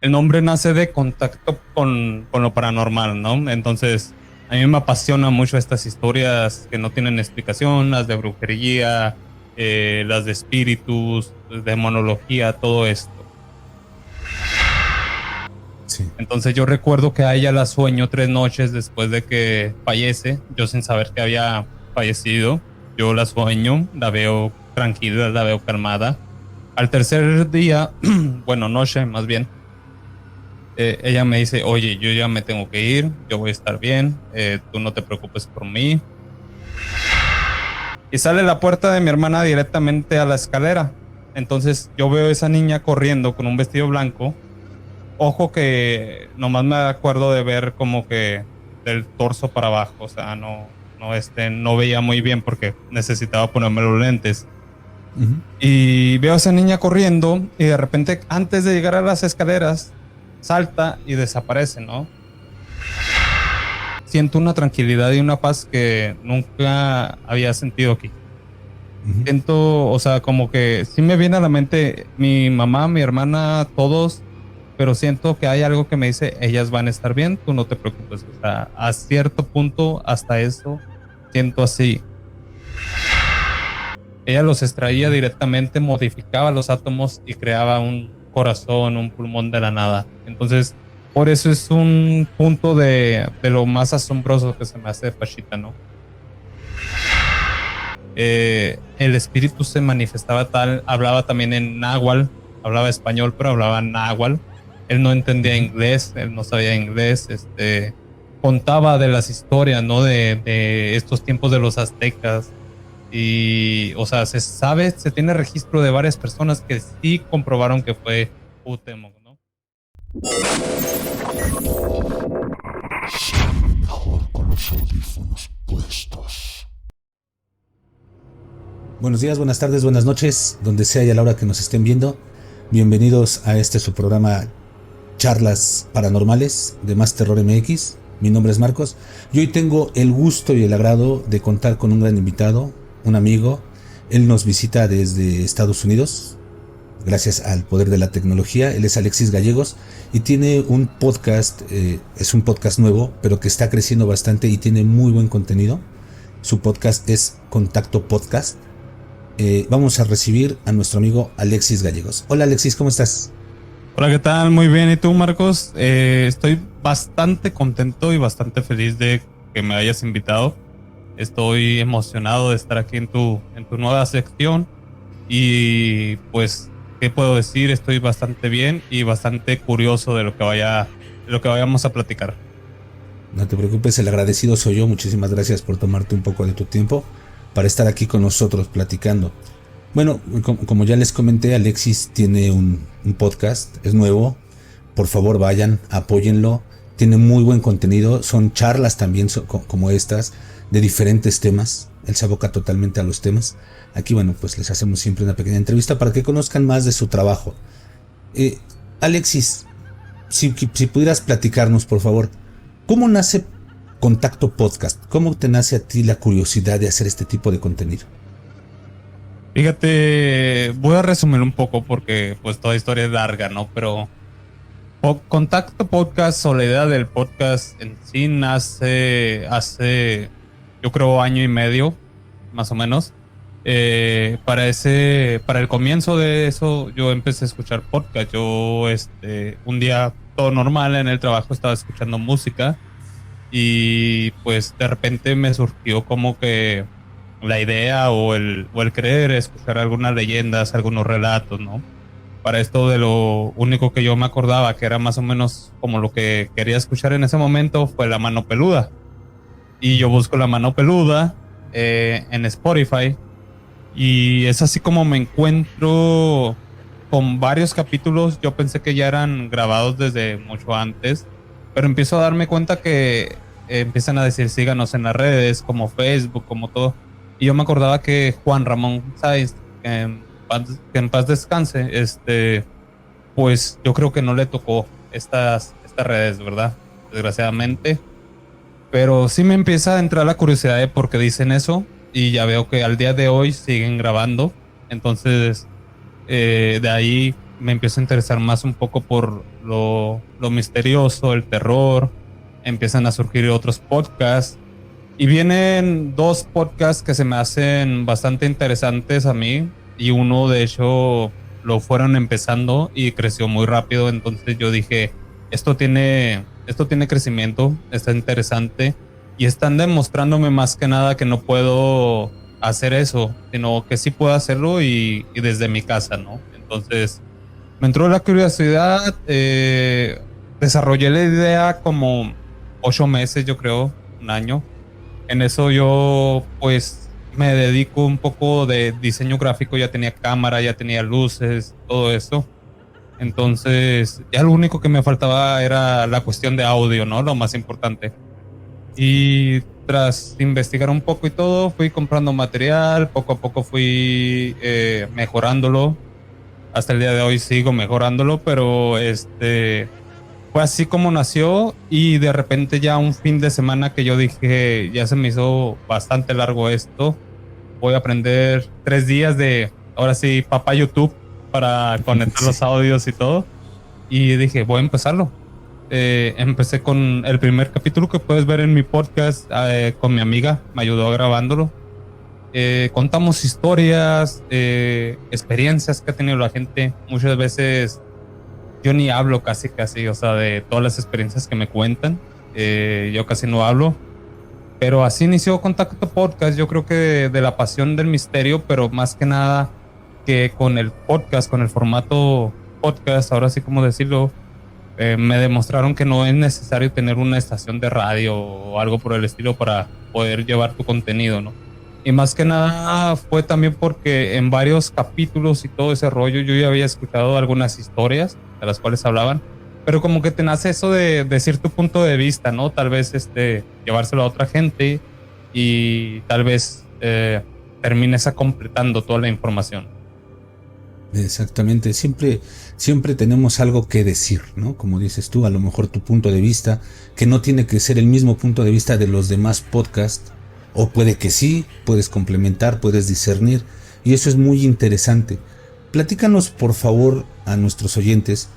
el nombre nace de contacto con lo paranormal, ¿no? Entonces, a mí me apasiona mucho estas historias que no tienen explicación, las de brujería, las de espíritus, demonología, todo esto. Sí. Entonces yo recuerdo que a ella la sueño 3 noches después de que fallece, yo sin saber que había fallecido. Yo la sueño, la veo tranquila, la veo calmada. Al tercer día, bueno, noche más bien, ella me dice, oye, yo ya me tengo que ir, yo voy a estar bien, tú no te preocupes por mí. Y sale la puerta de mi hermana directamente a la escalera. Entonces yo veo a esa niña corriendo con un vestido blanco. Ojo que nomás me acuerdo de ver como que del torso para abajo, o sea, no veía muy bien porque necesitaba ponerme los lentes. Uh-huh. Y veo a esa niña corriendo y de repente antes de llegar a las escaleras salta y desaparece, ¿no? Siento una tranquilidad y una paz que nunca había sentido aquí. Uh-huh. Siento, o sea, como que sí me viene a la mente mi mamá, mi hermana, todos, pero siento que hay algo que me dice, ellas van a estar bien, tú no te preocupes. O sea, a cierto punto, hasta eso, siento así. Ella los extraía directamente, modificaba los átomos y creaba un corazón, un pulmón de la nada. Entonces, por eso es un punto de lo más asombroso que se me hace de Pachita, ¿no? El espíritu se manifestaba tal, hablaba también en náhuatl, hablaba español, pero hablaba náhuatl. Él no entendía inglés, él no sabía inglés, contaba de las historias, ¿no? De estos tiempos de los aztecas. Y, o sea, se tiene registro de varias personas que sí comprobaron que fue Cuauhtémoc, ¿no? Mejor con los audífonos puestos. Buenos días, buenas tardes, buenas noches, donde sea y a la hora que nos estén viendo. Bienvenidos a su programa Charlas Paranormales de Más Terror MX. Mi nombre es Marcos y hoy tengo el gusto y el agrado de contar con un gran invitado, un amigo. Él nos visita desde Estados Unidos, gracias al poder de la tecnología. Él es Alexis Gallegos y tiene un podcast, es un podcast nuevo, pero que está creciendo bastante y tiene muy buen contenido. Su podcast es Contacto Podcast. Vamos a recibir a nuestro amigo Alexis Gallegos. Hola Alexis, ¿cómo estás? Hola, ¿qué tal? Muy bien. ¿Y tú, Marcos? Estoy bastante contento y bastante feliz de que me hayas invitado. Estoy emocionado de estar aquí en tu nueva sección. Y pues, ¿qué puedo decir? Estoy bastante bien y bastante curioso de lo que vayamos a platicar. No te preocupes, el agradecido soy yo. Muchísimas gracias por tomarte un poco de tu tiempo para estar aquí con nosotros platicando. Bueno, como ya les comenté, Alexis tiene un podcast, es nuevo. Por favor vayan, apóyenlo. Tiene muy buen contenido, son charlas también como estas, de diferentes temas. Él se aboca totalmente a los temas. Aquí, bueno, pues les hacemos siempre una pequeña entrevista para que conozcan más de su trabajo. Alexis, si pudieras platicarnos, por favor, ¿cómo nace Contacto Podcast? ¿Cómo te nace a ti la curiosidad de hacer este tipo de contenido? Fíjate, voy a resumir un poco porque pues toda historia es larga, ¿no? Pero Contacto Podcast o la idea del podcast en sí nace hace, yo creo, año y medio, más o menos. Para el comienzo de eso, yo empecé a escuchar podcast. Yo, un día todo normal en el trabajo estaba escuchando música y pues de repente me surgió como que la idea o el querer escuchar algunas leyendas, algunos relatos, ¿no? Para esto de lo único que yo me acordaba, que era más o menos como lo que quería escuchar en ese momento, fue La Mano Peluda. Y yo busco La Mano Peluda en Spotify y es así como me encuentro con varios capítulos. Yo pensé que ya eran grabados desde mucho antes, pero empiezo a darme cuenta que empiezan a decir síganos en las redes, como Facebook, como todo. Y yo me acordaba que Juan Ramón Sáenz, que en paz descanse, pues yo creo que no le tocó estas redes, ¿verdad? Desgraciadamente. Pero sí me empieza a entrar la curiosidad de por qué dicen eso. Y ya veo que al día de hoy siguen grabando. Entonces, de ahí me empiezo a interesar más un poco por lo misterioso, el terror. Empiezan a surgir otros podcasts. Y vienen 2 podcasts que se me hacen bastante interesantes a mí. Y uno, de hecho, lo fueron empezando y creció muy rápido. Entonces yo dije, esto tiene crecimiento, está interesante. Y están demostrándome más que nada que no puedo hacer eso, sino que sí puedo hacerlo y desde mi casa, ¿no? Entonces me entró la curiosidad, desarrollé la idea como 8 meses, yo creo, un año. En eso yo pues me dedico un poco de diseño gráfico, ya tenía cámara, ya tenía luces, todo eso. Entonces ya lo único que me faltaba era la cuestión de audio, ¿no? Lo más importante. Y tras investigar un poco y todo, fui comprando material, poco a poco fui mejorándolo. Hasta el día de hoy sigo mejorándolo, pero fue así como nació. Y de repente ya un fin de semana que yo dije, ya se me hizo bastante largo esto, voy a aprender 3 días de, ahora sí, papá YouTube para conectar los audios y todo. Y dije, voy a empezarlo. Empecé con el primer capítulo que puedes ver en mi podcast, con mi amiga, me ayudó grabándolo. Contamos historias, experiencias que ha tenido la gente. Muchas veces yo ni hablo casi, o sea, de todas las experiencias que me cuentan. Yo casi no hablo. Pero así inició Contacto Podcast. Yo creo que de la pasión del misterio, pero más que nada que con el podcast, con el formato podcast, ahora sí como decirlo, me demostraron que no es necesario tener una estación de radio o algo por el estilo para poder llevar tu contenido, ¿no? Y más que nada fue también porque en varios capítulos y todo ese rollo yo ya había escuchado algunas historias de las cuales hablaban, pero como que te nace eso de decir tu punto de vista, ¿no? Tal vez llevárselo a otra gente y tal vez termines completando toda la información. Exactamente, siempre tenemos algo que decir, ¿no? Como dices tú, a lo mejor tu punto de vista, que no tiene que ser el mismo punto de vista de los demás podcasts, o puede que sí, puedes complementar, puedes discernir, y eso es muy interesante. Platícanos, por favor, a nuestros oyentes,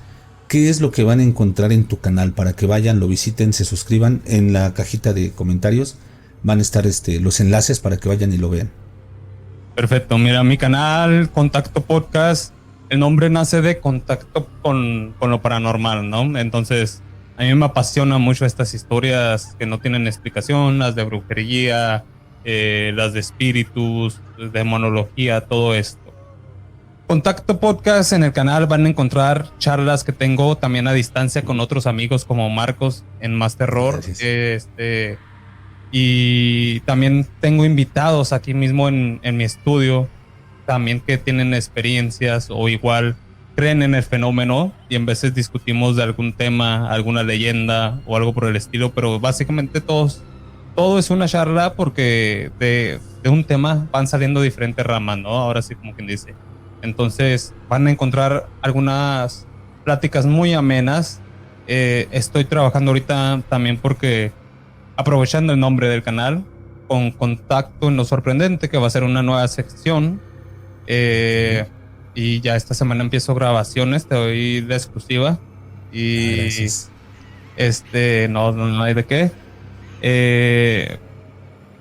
qué es lo que van a encontrar en tu canal para que vayan, lo visiten, se suscriban. En la cajita de comentarios van a estar los enlaces para que vayan y lo vean. Perfecto, mira, mi canal Contacto Podcast, el nombre nace de contacto con lo paranormal, ¿no? Entonces, a mí me apasiona mucho estas historias que no tienen explicación, las de brujería, las de espíritus, demonología, todo esto. Contacto Podcast, en el canal van a encontrar charlas que tengo también a distancia con otros amigos como Marcos en Más Terror. Y también tengo invitados aquí mismo en mi estudio, también que tienen experiencias o igual creen en el fenómeno, y en veces discutimos de algún tema, alguna leyenda o algo por el estilo, pero básicamente todo es una charla porque de un tema van saliendo diferentes ramas, ¿no? Ahora sí, como quien dice. Entonces van a encontrar algunas pláticas muy amenas. Estoy trabajando ahorita también porque, aprovechando el nombre del canal, con Contacto en lo Sorprendente, que va a ser una nueva sección. Y ya esta semana empiezo grabaciones, te doy la exclusiva. Y gracias. No hay de qué.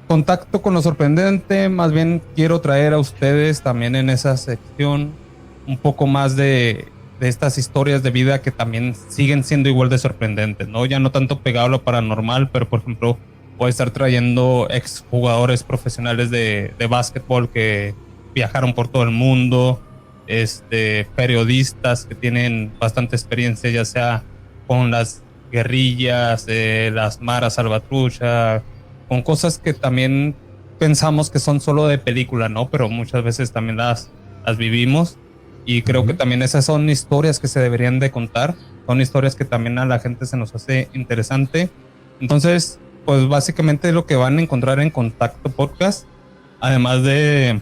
Contacto con lo Sorprendente, más bien quiero traer a ustedes también en esa sección un poco más de estas historias de vida que también siguen siendo igual de sorprendentes, ¿no? Ya no tanto pegado a lo paranormal, pero por ejemplo voy a estar trayendo exjugadores profesionales de básquetbol que viajaron por todo el mundo, periodistas que tienen bastante experiencia, ya sea con las guerrillas, las maras salvatrucha, con cosas que también pensamos que son solo de película, ¿no? Pero muchas veces también las vivimos. Y creo que también esas son historias que se deberían de contar. Son historias que también a la gente se nos hace interesante. Entonces, pues básicamente lo que van a encontrar en Contacto Podcast, además de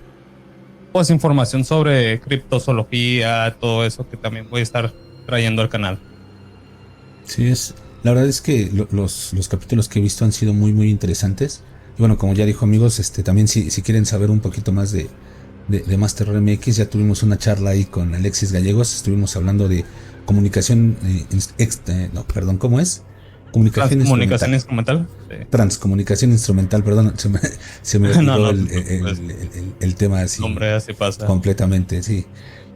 pues información sobre criptozoología, todo eso que también voy a estar trayendo al canal. Sí, la verdad es que los capítulos que he visto han sido muy muy interesantes. Y bueno, como ya dijo, amigos, también si quieren saber un poquito más de Más Terror MX, ya tuvimos una charla ahí con Alexis Gallegos. Estuvimos hablando de comunicación, ¿cómo es? Comunicación instrumental. Sí. Transcomunicación instrumental, perdón, se me olvidó No, el tema así. Hombre, así pasa. Completamente, sí.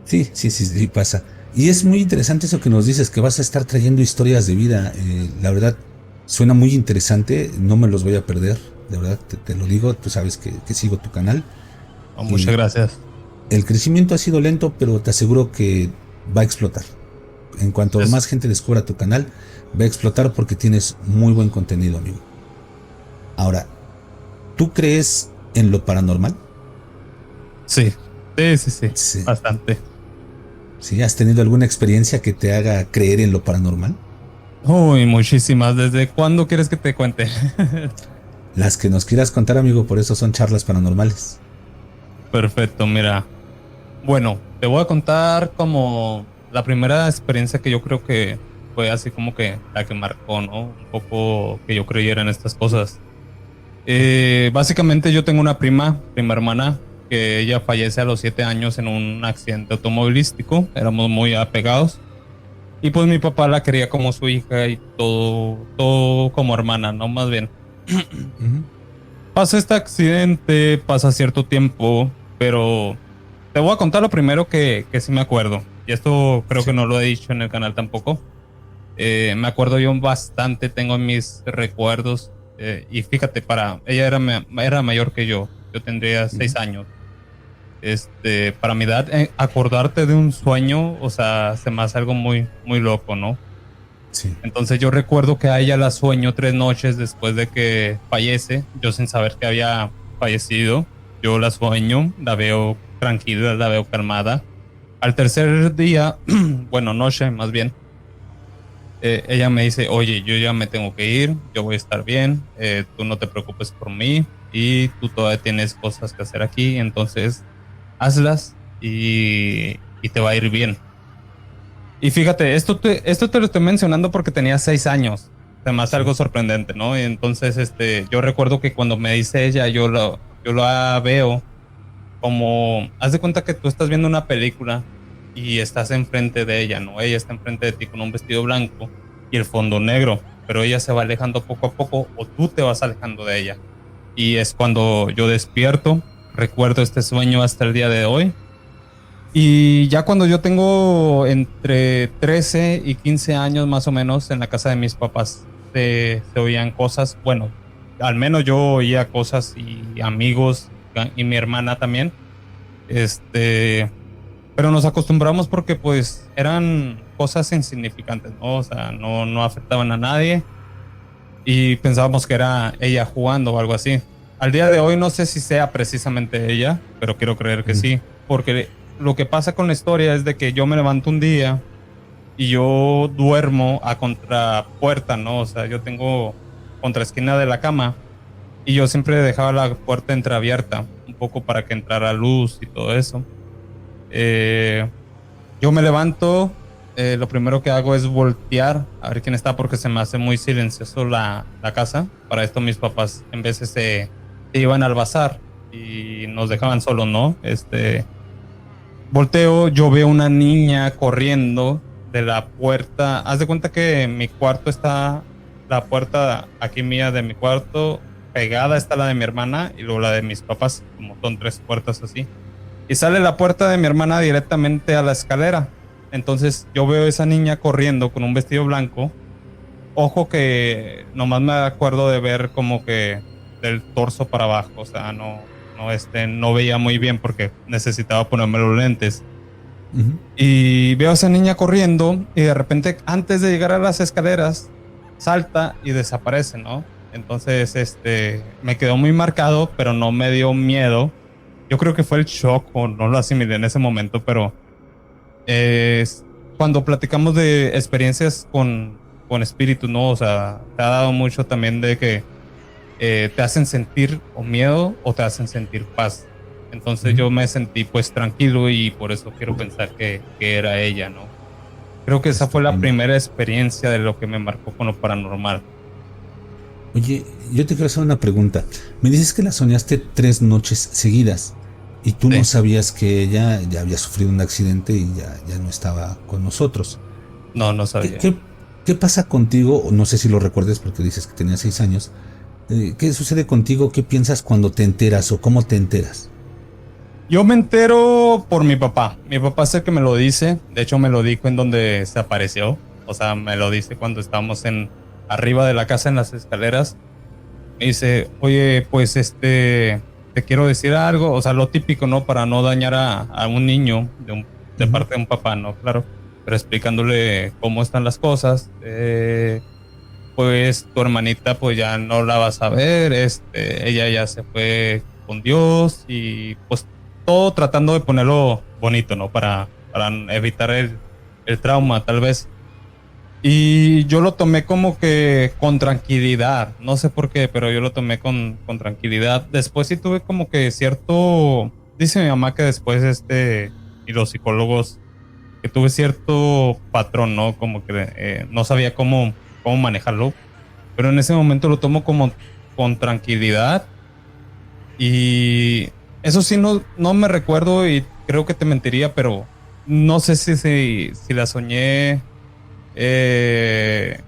Sí pasa. Y es muy interesante eso que nos dices, que vas a estar trayendo historias de vida. La verdad, suena muy interesante, no me los voy a perder, de verdad, te lo digo, tú sabes que sigo tu canal. Oh, muchas gracias. El crecimiento ha sido lento, pero te aseguro que va a explotar. En cuanto más gente descubra tu canal, va a explotar porque tienes muy buen contenido, amigo. Ahora, ¿tú crees en lo paranormal? Sí, bastante. ¿Sí? ¿Has tenido alguna experiencia que te haga creer en lo paranormal? Uy, muchísimas. ¿Desde cuándo quieres que te cuente? Las que nos quieras contar, amigo, por eso son charlas paranormales. Perfecto, mira. Bueno, te voy a contar como la primera experiencia que yo creo que fue así como que la que marcó, ¿no? Un poco que yo creyera en estas cosas. Básicamente yo tengo una prima hermana, que ella fallece a los 7 años en un accidente automovilístico. Éramos muy apegados. Y pues mi papá la quería como su hija y todo como hermana, ¿no? Más bien. Pasa este accidente, pasa cierto tiempo, pero te voy a contar lo primero que sí me acuerdo. Y esto creo que no lo he dicho en el canal tampoco. Me acuerdo yo bastante, tengo mis recuerdos. Y fíjate, ella era mayor que yo. Yo tendría 6 años. Para mi edad, acordarte de un sueño, o sea, se me hace algo muy, muy loco, ¿no? Sí. Entonces yo recuerdo que a ella la sueño 3 noches después de que fallece, yo sin saber que había fallecido. Yo la sueño, la veo tranquila, la veo calmada. Al tercer día, bueno, noche más bien, ella me dice, oye, yo ya me tengo que ir, yo voy a estar bien, tú no te preocupes por mí y tú todavía tienes cosas que hacer aquí, entonces hazlas y te va a ir bien. Y fíjate, esto te lo estoy mencionando porque tenía 6 años. Se me hace algo sorprendente, ¿no? Y entonces, yo recuerdo que cuando me dice ella, yo la veo como, haz de cuenta que tú estás viendo una película y estás enfrente de ella, ¿no? Ella está enfrente de ti con un vestido blanco y el fondo negro, pero ella se va alejando poco a poco o tú te vas alejando de ella. Y es cuando yo despierto, recuerdo este sueño hasta el día de hoy. Y ya cuando yo tengo entre 13 y 15 años más o menos, en la casa de mis papás se oían cosas. Bueno, al menos yo oía cosas y amigos y mi hermana también. Pero nos acostumbramos porque pues eran cosas insignificantes, ¿no? O sea, no afectaban a nadie y pensábamos que era ella jugando o algo así. Al día de hoy no sé si sea precisamente ella, pero quiero creer que sí, porque lo que pasa con la historia es de que yo me levanto un día y yo duermo a contrapuerta, ¿no? O sea, yo tengo contraesquina de la cama y yo siempre dejaba la puerta entreabierta, un poco para que entrara luz y todo eso. Yo me levanto, lo primero que hago es voltear a ver quién está porque se me hace muy silencioso la casa. Para esto mis papás en veces se iban al bazar y nos dejaban solos, ¿no? Volteo, yo veo una niña corriendo de la puerta. Haz de cuenta que mi cuarto está, la puerta aquí mía de mi cuarto, pegada está la de mi hermana y luego la de mis papás, como son 3 puertas así. Y sale la puerta de mi hermana directamente a la escalera. Entonces yo veo a esa niña corriendo con un vestido blanco. Ojo que nomás me acuerdo de ver como que del torso para abajo, o sea, no veía muy bien porque necesitaba ponerme los lentes. Y veo a esa niña corriendo y de repente antes de llegar a las escaleras salta y desaparece, ¿no? Entonces me quedó muy marcado, pero no me dio miedo. Yo creo que fue el shock o no lo asimilé en ese momento, pero cuando platicamos de experiencias con espíritus, ¿no? O sea, te ha dado mucho también de que te hacen sentir o miedo o te hacen sentir paz. Entonces yo me sentí pues tranquilo y por eso quiero pensar que era ella, ¿no? Creo que esa fue la primera experiencia de lo que me marcó con lo paranormal. Oye, yo te quiero hacer una pregunta. Me dices que la soñaste 3 noches seguidas y tú no sabías que ella ya había sufrido un accidente y ya no estaba con nosotros. No, no ¿Qué, sabía. qué, qué pasa contigo? No sé si lo recuerdes porque dices que tenías 6 años. ¿Qué sucede contigo? ¿Qué piensas cuando te enteras o cómo te enteras? Yo me entero por mi papá. Mi papá es el que me lo dice. De hecho, me lo dijo en donde se apareció. O sea, me lo dice cuando estábamos en arriba de la casa en las escaleras. Me dice, oye, pues te quiero decir algo. O sea, lo típico, ¿no? Para no dañar a un niño de Ujú. parte de un papá, ¿no? Claro. Pero explicándole cómo están las cosas. Pues tu hermanita pues ya no la vas a ver, ella ya se fue con Dios y pues todo tratando de ponerlo bonito, ¿no? Para evitar el trauma, tal vez. Y yo lo tomé como que con tranquilidad, no sé por qué, pero yo lo tomé con tranquilidad. Después sí tuve como que cierto, dice mi mamá que después y los psicólogos, que tuve cierto patrón, ¿no? Como que no sabía cómo manejarlo, pero en ese momento lo tomo como con tranquilidad y eso sí no me recuerdo y creo que te mentiría, pero no sé si la soñé eh,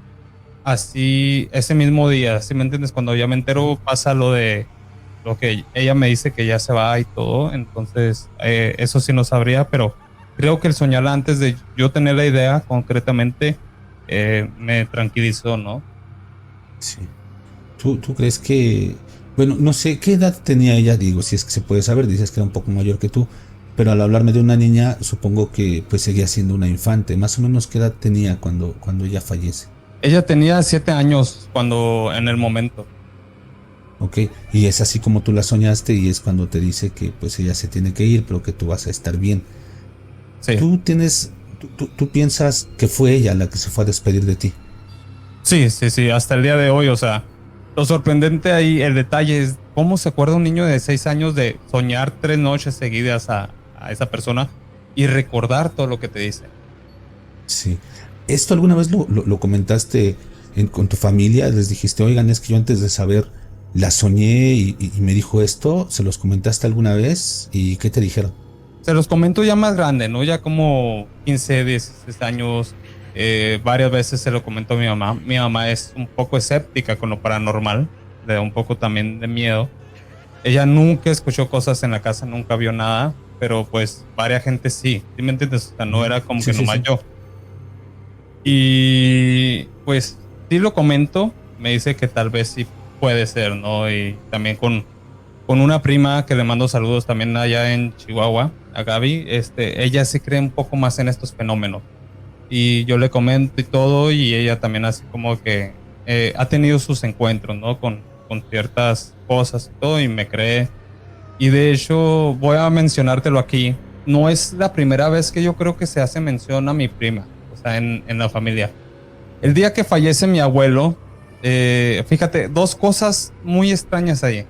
así ese mismo día, ¿sí me entiendes? Cuando ya me entero pasa lo de lo que ella me dice que ya se va y todo, entonces eso sí no sabría, pero creo que el soñarla antes de yo tener la idea concretamente me tranquilizó, ¿no? Sí. ¿Tú crees que, bueno, no sé qué edad tenía ella, digo, si es que se puede saber, dices que era un poco mayor que tú, pero al hablarme de una niña, supongo que pues seguía siendo una infante, más o menos qué edad tenía cuando ella fallece, Ella tenía 7 años cuando en el momento. ¿ok? Y es así como tú la soñaste y es cuando te dice que pues ella se tiene que ir, pero que tú vas a estar bien. Sí, Tú tienes, tú piensas que fue ella la que se fue a despedir de ti. sí, hasta el día de hoy, o sea, lo sorprendente ahí, el detalle es cómo se acuerda un niño de 6 años de soñar 3 noches seguidas a esa persona y recordar todo lo que te dice. Sí. ¿Esto alguna vez lo comentaste con tu familia? ¿Les dijiste, oigan, es que yo antes de saber la soñé y me dijo esto? ¿Se los comentaste alguna vez? ¿Y qué te dijeron? Se los comento ya más grande, ¿no? Ya como 15, 16 años, varias veces se lo comento a mi mamá. Mi mamá es un poco escéptica con lo paranormal, le da un poco también de miedo. Ella nunca escuchó cosas en la casa, nunca vio nada, pero pues varias gente sí, ¿sí me entiendes? O sea, no Ujú. era como Sí, que sí, nomás sí. yo. Y pues sí lo comento, me dice que tal vez sí puede ser, ¿no? Y también con una prima que le mando saludos también allá en Chihuahua, a Gaby, ella sí cree un poco más en estos fenómenos. Y yo le comento y todo, y ella también así como que ha tenido sus encuentros, ¿no? Con ciertas cosas y todo, y me cree. Y de hecho, voy a mencionártelo aquí. No es la primera vez que yo creo que se hace mención a mi prima, o sea, en la familia. El día que fallece mi abuelo, fíjate, dos cosas muy extrañas ahí.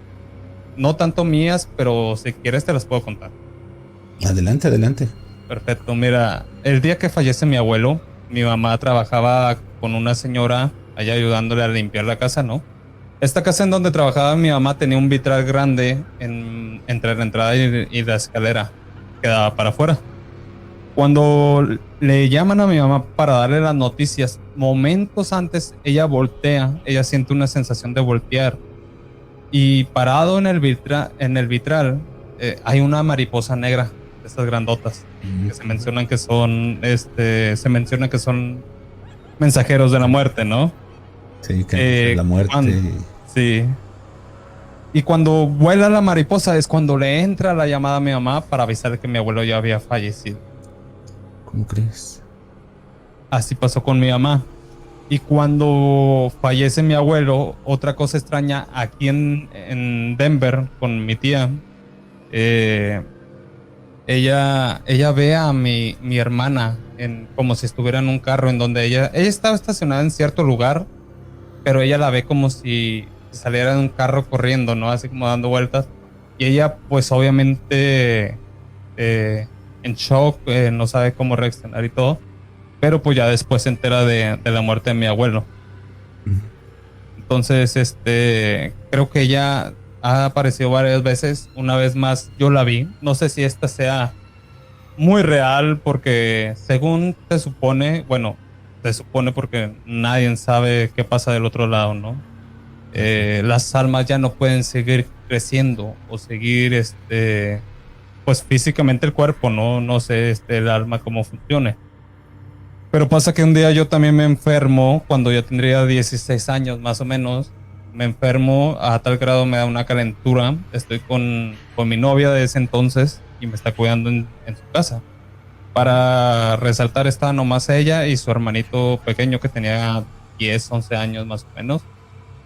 No tanto mías, pero si quieres te las puedo contar. Adelante, adelante. Perfecto, mira, el día que fallece mi abuelo, mi mamá trabajaba con una señora allá ayudándole a limpiar la casa, ¿no? Esta casa en donde trabajaba mi mamá tenía un vitral grande entre la entrada y la escalera que daba para afuera. Cuando le llaman a mi mamá para darle las noticias, momentos antes ella voltea, ella siente una sensación de voltear y parado en el vitral hay una mariposa negra, de estas grandotas, Ujú. que se menciona que son mensajeros de la muerte, ¿no? Sí, que anuncian la muerte. Sí. Y cuando vuela la mariposa es cuando le entra la llamada a mi mamá para avisar que mi abuelo ya había fallecido. ¿Cómo crees? Así pasó con mi mamá. Y cuando fallece mi abuelo, otra cosa extraña, aquí en Denver con mi tía, eh, ella ve a mi hermana como si estuviera en un carro en donde ella estaba estacionada en cierto lugar, pero ella la ve como si saliera de un carro corriendo, ¿no? Así como dando vueltas. Y ella, pues obviamente, eh, en shock, no sabe cómo reaccionar y todo, pero pues ya después se entera de la muerte de mi abuelo. Ujú. Entonces, creo que ella ha aparecido varias veces. Una vez más, yo la vi. No sé si esta sea muy real, porque según se supone, bueno, se supone porque nadie sabe qué pasa del otro lado, ¿no? Las almas ya no pueden seguir creciendo o seguir, pues físicamente el cuerpo, no sé, el alma cómo funcione. Pero pasa que un día yo también me enfermo, cuando yo tendría 16 años más o menos, me enfermo a tal grado me da una calentura, estoy con mi novia de ese entonces y me está cuidando en su casa. Para resaltar estaba nomás ella y su hermanito pequeño que tenía 10, 11 años más o menos.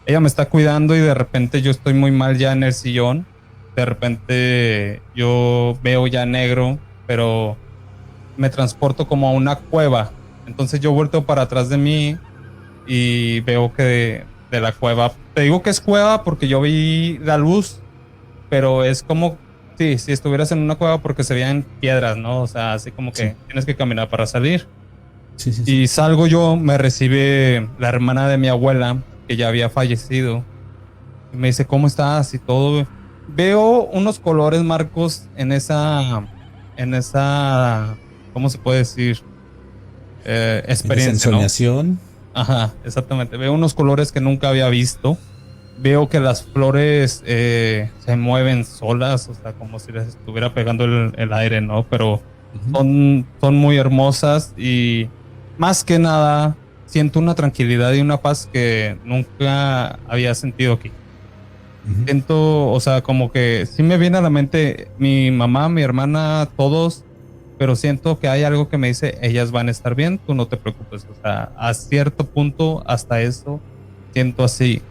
Ella me está cuidando y de repente yo estoy muy mal ya en el sillón. De repente yo veo ya negro, pero me transporto como a una cueva. Entonces yo vuelto para atrás de mí y veo que de la cueva, te digo que es cueva porque yo vi la luz, pero es como si estuvieras en una cueva porque se veían piedras, ¿no? O sea, así como que tienes que caminar para salir. Sí. Y salgo yo, me recibe la hermana de mi abuela, que ya había fallecido. Y me dice, ¿cómo estás? Y todo. Veo unos colores, Marcos, en esa, ¿cómo se puede decir? Experiencia, esa ensoñación. ¿no? Ajá, exactamente. Veo unos colores que nunca había visto. Veo que las flores se mueven solas, o sea, como si les estuviera pegando el aire, ¿no? Pero son muy hermosas y más que nada siento una tranquilidad y una paz que nunca había sentido aquí. Siento, o sea, como que sí me viene a la mente mi mamá, mi hermana, todos, pero siento que hay algo que me dice, ellas van a estar bien, tú no te preocupes. O sea, a cierto punto, hasta eso, siento así.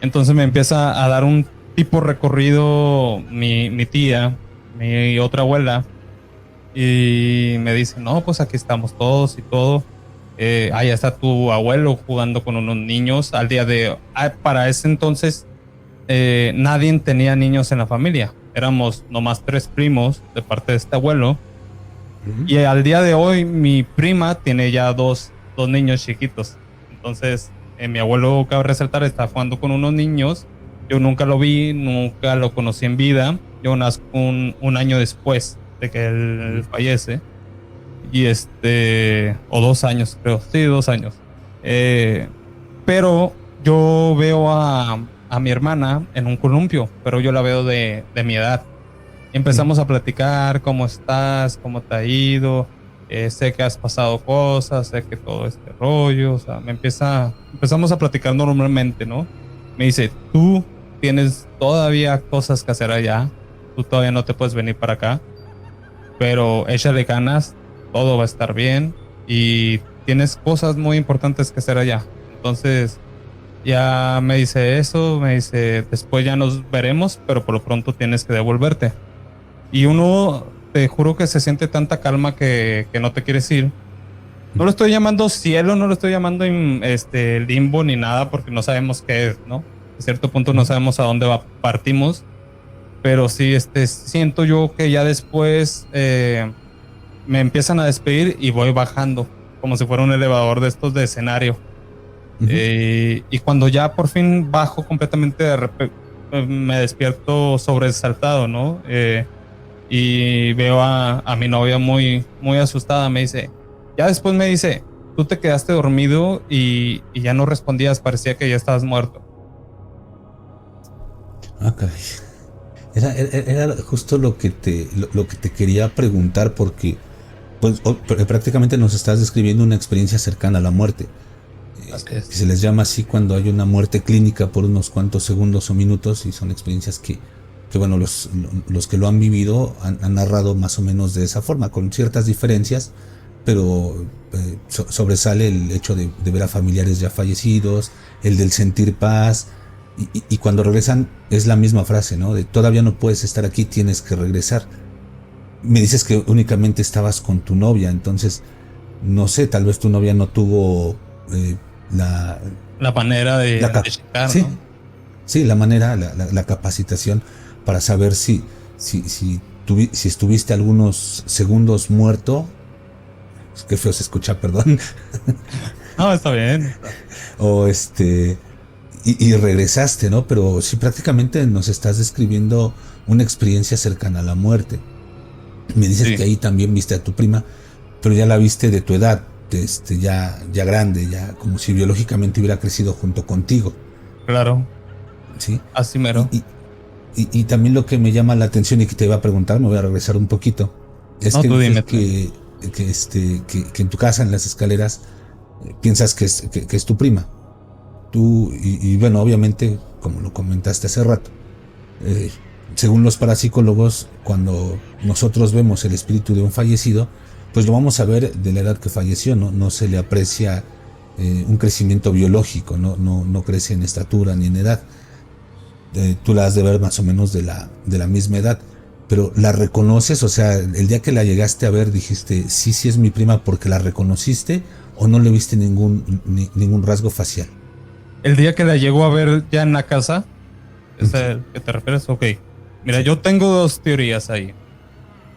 Entonces me empieza a dar un tipo recorrido mi tía, mi otra abuela, y me dice, no, pues aquí estamos todos y todo. Ahí está tu abuelo jugando con unos niños. Para ese entonces, nadie tenía niños en la familia. Éramos nomás 3 primos de parte de este abuelo. Y al día de hoy, mi prima tiene ya dos niños chiquitos. Entonces, mi abuelo, cabe resaltar, está jugando con unos niños. Yo nunca lo vi, nunca lo conocí en vida. Yo nazco un año después de que él fallece. Y o 2 años, creo. Sí, 2 años. Pero yo veo a mi hermana en un columpio, pero yo la veo de mi edad. Empezamos a platicar, ¿cómo estás? ¿Cómo te ha ido? Sé que has pasado cosas, sé que todo este rollo, o sea, empezamos a platicar normalmente, ¿no? Me dice, tú tienes todavía cosas que hacer allá, tú todavía no te puedes venir para acá, pero échale ganas, todo va a estar bien y tienes cosas muy importantes que hacer allá. Entonces, ya me dice eso, me dice, después ya nos veremos, pero por lo pronto tienes que devolverte. Y uno, te juro que se siente tanta calma que no te quieres ir. No lo estoy llamando cielo, no lo estoy llamando limbo ni nada, porque no sabemos qué es, ¿no? A cierto punto no sabemos a dónde partimos. Pero sí, siento yo que ya después me empiezan a despedir y voy bajando, como si fuera un elevador de estos de escenario. Y cuando ya por fin bajo completamente, me despierto sobresaltado, ¿no? Y veo a mi novia muy, muy asustada. Me dice, ya después me dice, tú te quedaste dormido y ya no respondías, parecía que ya estabas muerto. Ah, caray. Era justo lo que te quería preguntar, porque pues, prácticamente nos estás describiendo una experiencia cercana a la muerte. Se les llama así cuando hay una muerte clínica por unos cuantos segundos o minutos, y son experiencias que bueno, los que lo han vivido han narrado más o menos de esa forma, con ciertas diferencias, pero sobresale el hecho de ver a familiares ya fallecidos, el del sentir paz, y cuando regresan es la misma frase, ¿no? De todavía no puedes estar aquí, tienes que regresar. Me dices que únicamente estabas con tu novia, entonces no sé, tal vez tu novia no tuvo la manera de checar, sí, ¿no? Sí, la manera, la capacitación para saber si estuviste algunos segundos muerto. Qué feo se escucha, perdón. No, está bien. O y regresaste, ¿no? Pero sí, prácticamente nos estás describiendo una experiencia cercana a la muerte. Me dices que ahí también viste a tu prima, pero ya la viste de tu edad. ya grande, ya como si biológicamente hubiera crecido junto contigo. Claro. ¿Sí? Así mero. Y también lo que me llama la atención y que te iba a preguntar, me voy a regresar un poquito, es No, que tú dices dime. que en tu casa, en las escaleras, piensas que es tu prima. Tú, y bueno, obviamente, como lo comentaste hace rato, según los parapsicólogos, cuando nosotros vemos el espíritu de un fallecido, pues lo vamos a ver de la edad que falleció, no se le aprecia un crecimiento biológico, no crece en estatura ni en edad. Tú la has de ver más o menos de la misma edad, pero la reconoces, o sea, el día que la llegaste a ver dijiste, sí es mi prima porque la reconociste, o no le viste ningún rasgo facial. El día que la llegó a ver ya en la casa, ¿es el que te refieres? Ok. Mira, Sí. yo tengo dos teorías ahí.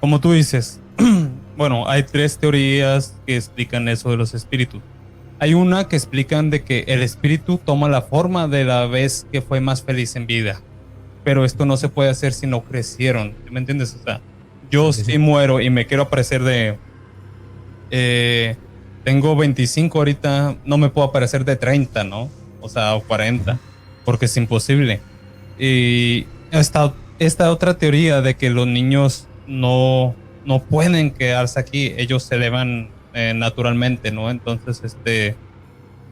Como tú dices, bueno, hay tres teorías que explican eso de los espíritus. Hay una que explican de que el espíritu toma la forma de la vez que fue más feliz en vida. Pero esto no se puede hacer si no crecieron. ¿Me entiendes? O sea, yo Sí. sí muero y me quiero aparecer de... tengo 25 ahorita, no me puedo aparecer de 30, ¿no? O sea, o 40, porque es imposible. Y esta otra teoría de que los niños no pueden quedarse aquí, ellos se elevan naturalmente, ¿no? Entonces,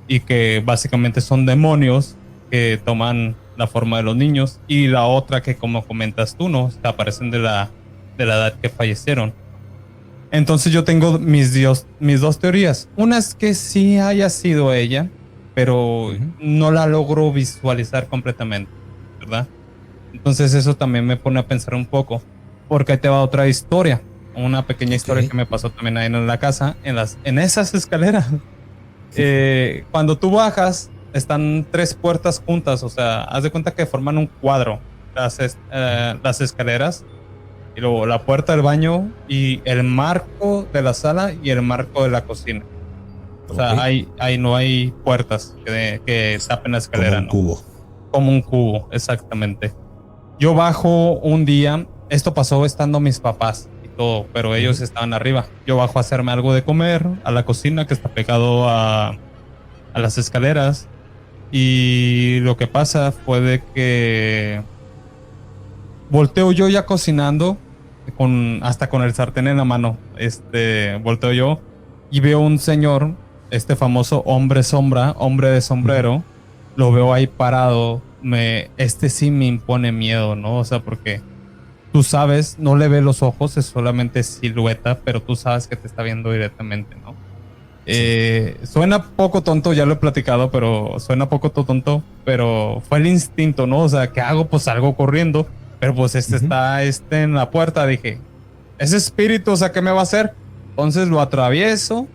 y que básicamente son demonios que toman la forma de los niños. Y la otra que, como comentas tú, ¿no? Se aparecen de la edad que fallecieron. Entonces yo tengo mis dos teorías. Una es que sí haya sido ella, pero no la logro visualizar completamente, ¿verdad? Entonces eso también me pone a pensar un poco, porque ahí te va otra historia, una pequeña historia que me pasó también ahí en la casa, en esas escaleras. Cuando tú bajas, están tres puertas juntas, o sea, haz de cuenta que forman un cuadro, las escaleras, y luego la puerta del baño y el marco de la sala y el marco de la cocina. O sea, ahí no hay puertas que tapen la escalera. Como un cubo. Como un cubo, exactamente. Yo bajo un día, esto pasó estando mis papás y todo, pero ellos estaban arriba. Yo bajo a hacerme algo de comer a la cocina que está pegado a las escaleras. Y lo que pasa fue de que volteo yo ya cocinando, hasta con el sartén en la mano. Volteo yo y veo un señor, famoso hombre sombra, hombre de sombrero. Lo veo ahí parado. Sí me impone miedo, ¿no? O sea, porque tú sabes, no le ve los ojos, es solamente silueta, pero tú sabes que te está viendo directamente, ¿no? Suena poco tonto, ya lo he platicado, pero suena poco tonto, pero fue el instinto, ¿no? O sea, ¿qué hago? Pues salgo corriendo, pero pues está en la puerta, dije, ese espíritu, o sea, ¿qué me va a hacer? Entonces lo atravieso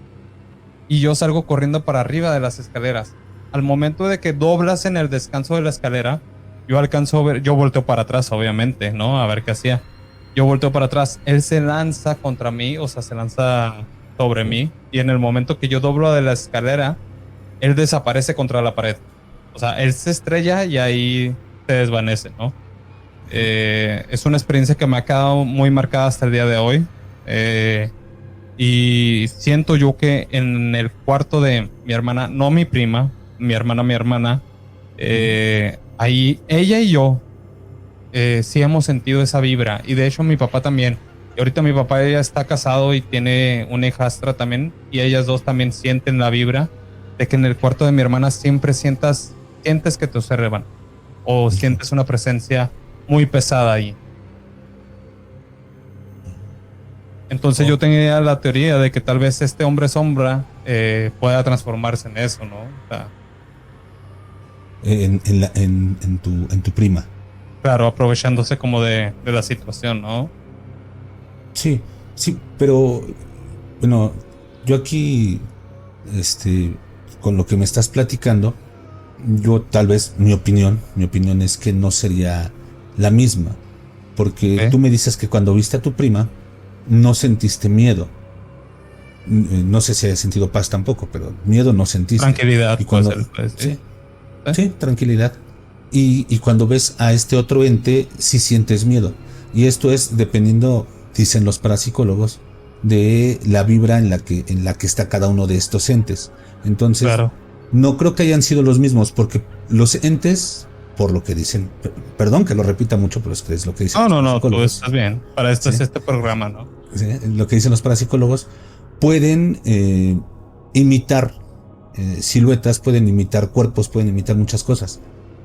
y yo salgo corriendo para arriba de las escaleras. Al momento de que doblas en el descanso de la escalera, yo alcanzo a ver, yo volteo para atrás, obviamente, ¿no? A ver qué hacía. Yo volteo para atrás, él se lanza contra mí, o sea, se lanza sobre mí, y en el momento que yo doblo de la escalera, él desaparece contra la pared. O sea, él se estrella y ahí se desvanece, ¿no? Es una experiencia que me ha quedado muy marcada hasta el día de hoy. Y siento yo que en el cuarto de mi hermana, no mi prima, mi hermana, ahí ella y yo sí hemos sentido esa vibra. Y de hecho mi papá también. Y ahorita mi papá ya está casado y tiene una hijastra también. Y ellas dos también sienten la vibra de que en el cuarto de mi hermana siempre sientes que te observan. O sientes una presencia muy pesada ahí. Entonces yo tenía la teoría de que tal vez este hombre sombra pueda transformarse en eso, ¿no? O sea, en tu prima. claro, aprovechándose como de la situación, ¿no? Sí, pero bueno, yo aquí, con lo que me estás platicando, yo tal vez mi opinión es que no sería la misma, porque tú me dices que cuando viste a tu prima no sentiste miedo. No sé si hayas sentido paz tampoco, pero miedo no sentiste. Tranquilidad. Y cuando, sí, tranquilidad. Y cuando ves a este otro ente, sí sientes miedo. Y esto es dependiendo, dicen los parapsicólogos, de la vibra en la que está cada uno de estos entes. Entonces, claro, no creo que hayan sido los mismos, porque los entes, por lo que dicen, perdón que lo repita mucho, pero es que es lo que dicen. No, tú estás bien. Para esto es este programa, ¿no? Sí, lo que dicen los parapsicólogos, pueden imitar siluetas, pueden imitar cuerpos, pueden imitar muchas cosas.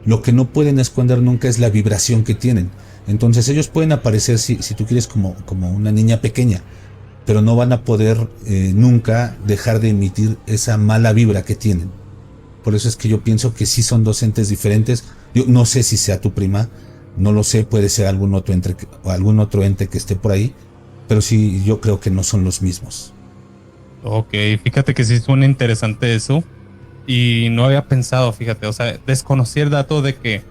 Lo que no pueden esconder nunca es la vibración que tienen. Entonces ellos pueden aparecer, si tú quieres, como una niña pequeña, pero no van a poder nunca dejar de emitir esa mala vibra que tienen. Por eso es que yo pienso que sí son dos entes diferentes. Yo no sé si sea tu prima, no lo sé, puede ser algún otro ente que esté por ahí, pero sí, yo creo que no son los mismos. Ok, fíjate que sí suena interesante eso. Y no había pensado, fíjate, o sea, desconocí el dato de que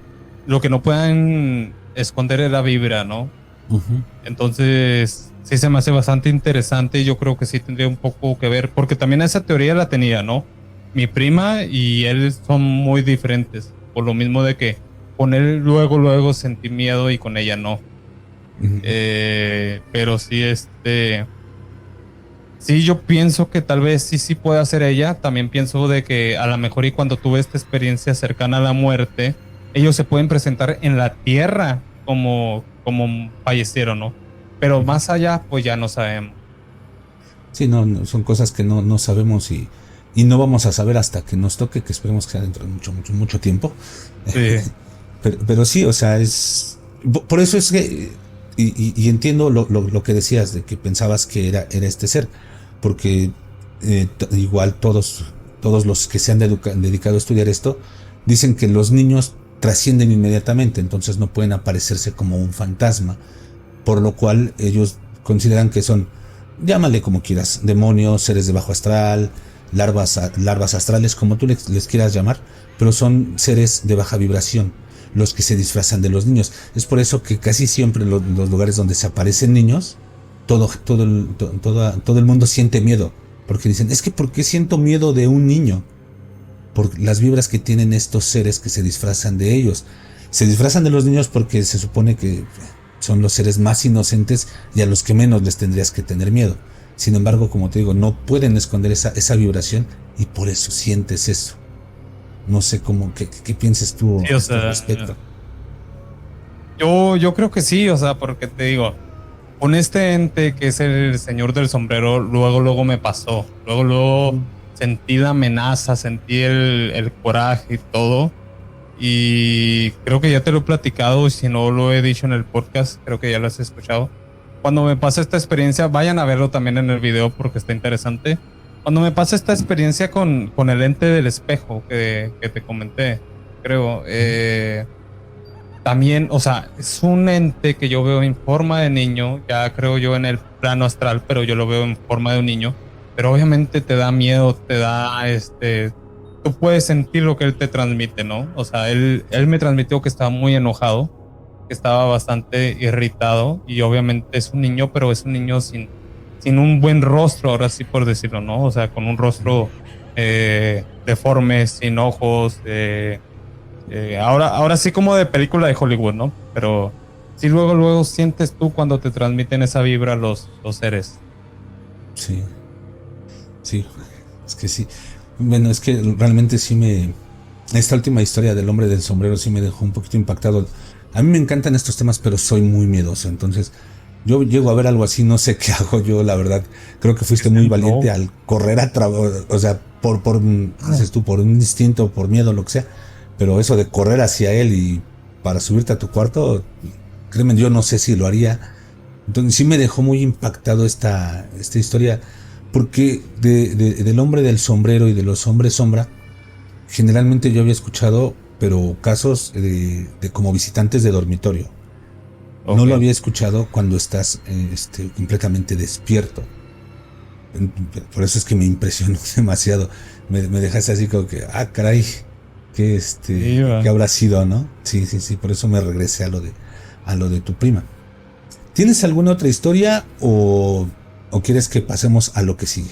lo que no puedan esconder es la vibra, ¿no? Uh-huh. Entonces, sí se me hace bastante interesante y yo creo que sí tendría un poco que ver, porque también esa teoría la tenía, ¿no? Mi prima y él son muy diferentes, por lo mismo de que con él luego sentí miedo y con ella no. Uh-huh. Pero sí, sí, yo pienso que tal vez sí pueda ser ella. También pienso de que a lo mejor y cuando tuve esta experiencia cercana a la muerte, ellos se pueden presentar en la tierra como fallecieron, ¿no? Pero más allá, pues ya no sabemos. Sí, no son cosas que no sabemos y no vamos a saber hasta que nos toque, que esperemos que sea dentro de mucho tiempo. Sí. pero sí, o sea, es... Por eso es que... Y entiendo lo que decías, de que pensabas que era este ser, porque igual todos los que se han dedicado a estudiar esto dicen que los niños trascienden inmediatamente, entonces no pueden aparecerse como un fantasma, por lo cual ellos consideran que son, llámale como quieras, demonios, seres de bajo astral, larvas astrales, como tú les quieras llamar, pero son seres de baja vibración los que se disfrazan de los niños. Es por eso que casi siempre en los lugares donde se aparecen niños, todo el mundo siente miedo, porque dicen, es que ¿por qué siento miedo de un niño? Por las vibras que tienen estos seres que se disfrazan de ellos. Se disfrazan de los niños porque se supone que son los seres más inocentes y a los que menos les tendrías que tener miedo. Sin embargo, como te digo, no pueden esconder esa vibración y por eso sientes eso. No sé qué piensas tú sí, al respecto. Yo creo que sí, o sea, porque te digo, con este ente que es el señor del sombrero, luego me pasó. Luego sentí la amenaza, sentí el coraje y todo. Y creo que ya te lo he platicado, y si no lo he dicho en el podcast, creo que ya lo has escuchado. Cuando me pasa esta experiencia, vayan a verlo también en el video porque está interesante. Cuando me pasa esta experiencia con el ente del espejo que te comenté, creo, también, o sea, es un ente que yo veo en forma de niño, ya creo yo en el plano astral, pero yo lo veo en forma de un niño, pero obviamente te da miedo, te da, tú puedes sentir lo que él te transmite, ¿no? O sea, él me transmitió que estaba muy enojado, que estaba bastante irritado y obviamente es un niño, pero es un niño sin un buen rostro, ahora sí por decirlo, ¿no? O sea, con un rostro deforme, sin ojos, ahora sí como de película de Hollywood, ¿no? Pero sí luego sientes tú cuando te transmiten esa vibra los seres. Sí, es que sí. Bueno, es que realmente sí esta última historia del hombre del sombrero sí me dejó un poquito impactado. A mí me encantan estos temas, pero soy muy miedoso, entonces... Yo llego a ver algo así, no sé qué hago yo, la verdad. Creo que fuiste muy valiente al correr o sea, por un instinto, por miedo, lo que sea. Pero eso de correr hacia él y para subirte a tu cuarto, créeme, yo no sé si lo haría. Entonces sí me dejó muy impactado esta historia, porque del hombre del sombrero y de los hombres sombra, generalmente yo había escuchado, pero casos de como visitantes de dormitorio. Okay. No lo había escuchado cuando estás completamente despierto. Por eso es que me impresionó demasiado. Me dejaste así como que, caray, que ¿qué habrá sido, no? Sí, por eso me regresé a lo de tu prima. ¿Tienes alguna otra historia o quieres que pasemos a lo que sigue?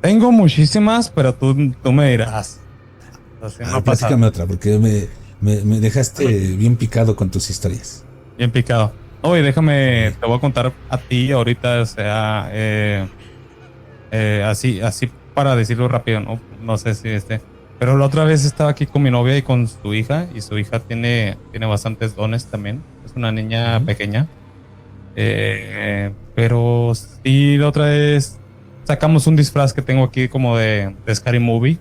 Tengo muchísimas, pero tú me dirás. Platícame otra, porque me dejaste bien picado con tus historias. Bien picado. Oye, déjame, te voy a contar a ti ahorita, o sea, Así para decirlo rápido, no sé si pero la otra vez estaba aquí con mi novia y con su hija, y su hija tiene bastantes dones también. Es una niña Ujú. pequeña. Pero sí, la otra vez sacamos un disfraz que tengo aquí como de Scary Movie,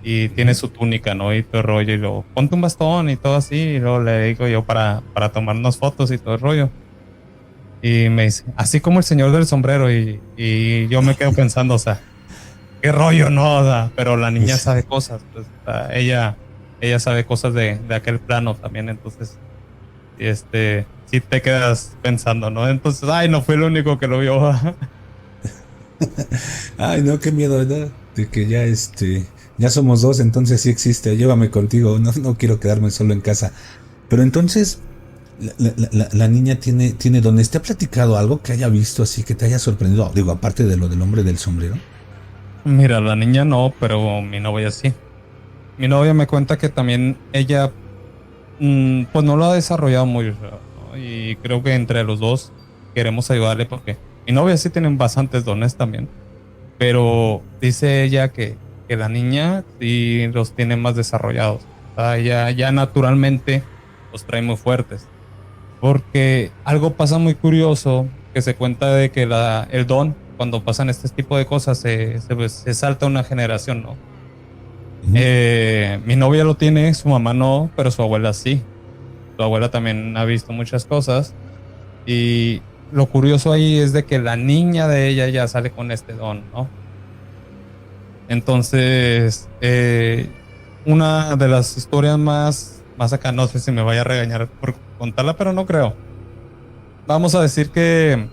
y tiene Ujú. su túnica, ¿no? Y todo el rollo, y luego ponte un bastón y todo así, y luego le digo yo para tomarnos fotos y todo el rollo. Y me dice, así como el señor del sombrero, y yo me quedo pensando, o sea, qué rollo, ¿no? O sea, pero la niña Sí. sabe cosas, pues, o sea, ella sabe cosas de aquel plano también, entonces, sí te quedas pensando, ¿no? Entonces, ay, no fue el único que lo vio. Ay, no, qué miedo, ¿no? De que ya ya somos dos, entonces sí existe, llévame contigo, no, no quiero quedarme solo en casa. Pero entonces, la niña tiene dones. ¿Te ha platicado algo que haya visto así que te haya sorprendido? Digo, aparte de lo del hombre del sombrero. Mira, la niña no, pero mi novia sí. Mi novia me cuenta que también ella, pues no lo ha desarrollado muy rápido, ¿no? Y creo que entre los dos queremos ayudarle porque mi novia sí tiene bastantes dones también, Ujú. pero dice ella que la niña sí los tiene más desarrollados. O sea, ella ya naturalmente los trae muy fuertes. Porque algo pasa muy curioso que se cuenta de que el don, cuando pasan este tipo de cosas, se salta una generación, ¿no? Ujú. Mi novia lo tiene, su mamá no, pero su abuela sí. Su abuela también ha visto muchas cosas. Y lo curioso ahí es de que la niña de ella ya sale con este don, ¿no? Entonces, una de las historias más acá, no sé si me vaya a regañar por contarla, pero no creo. Vamos a decir que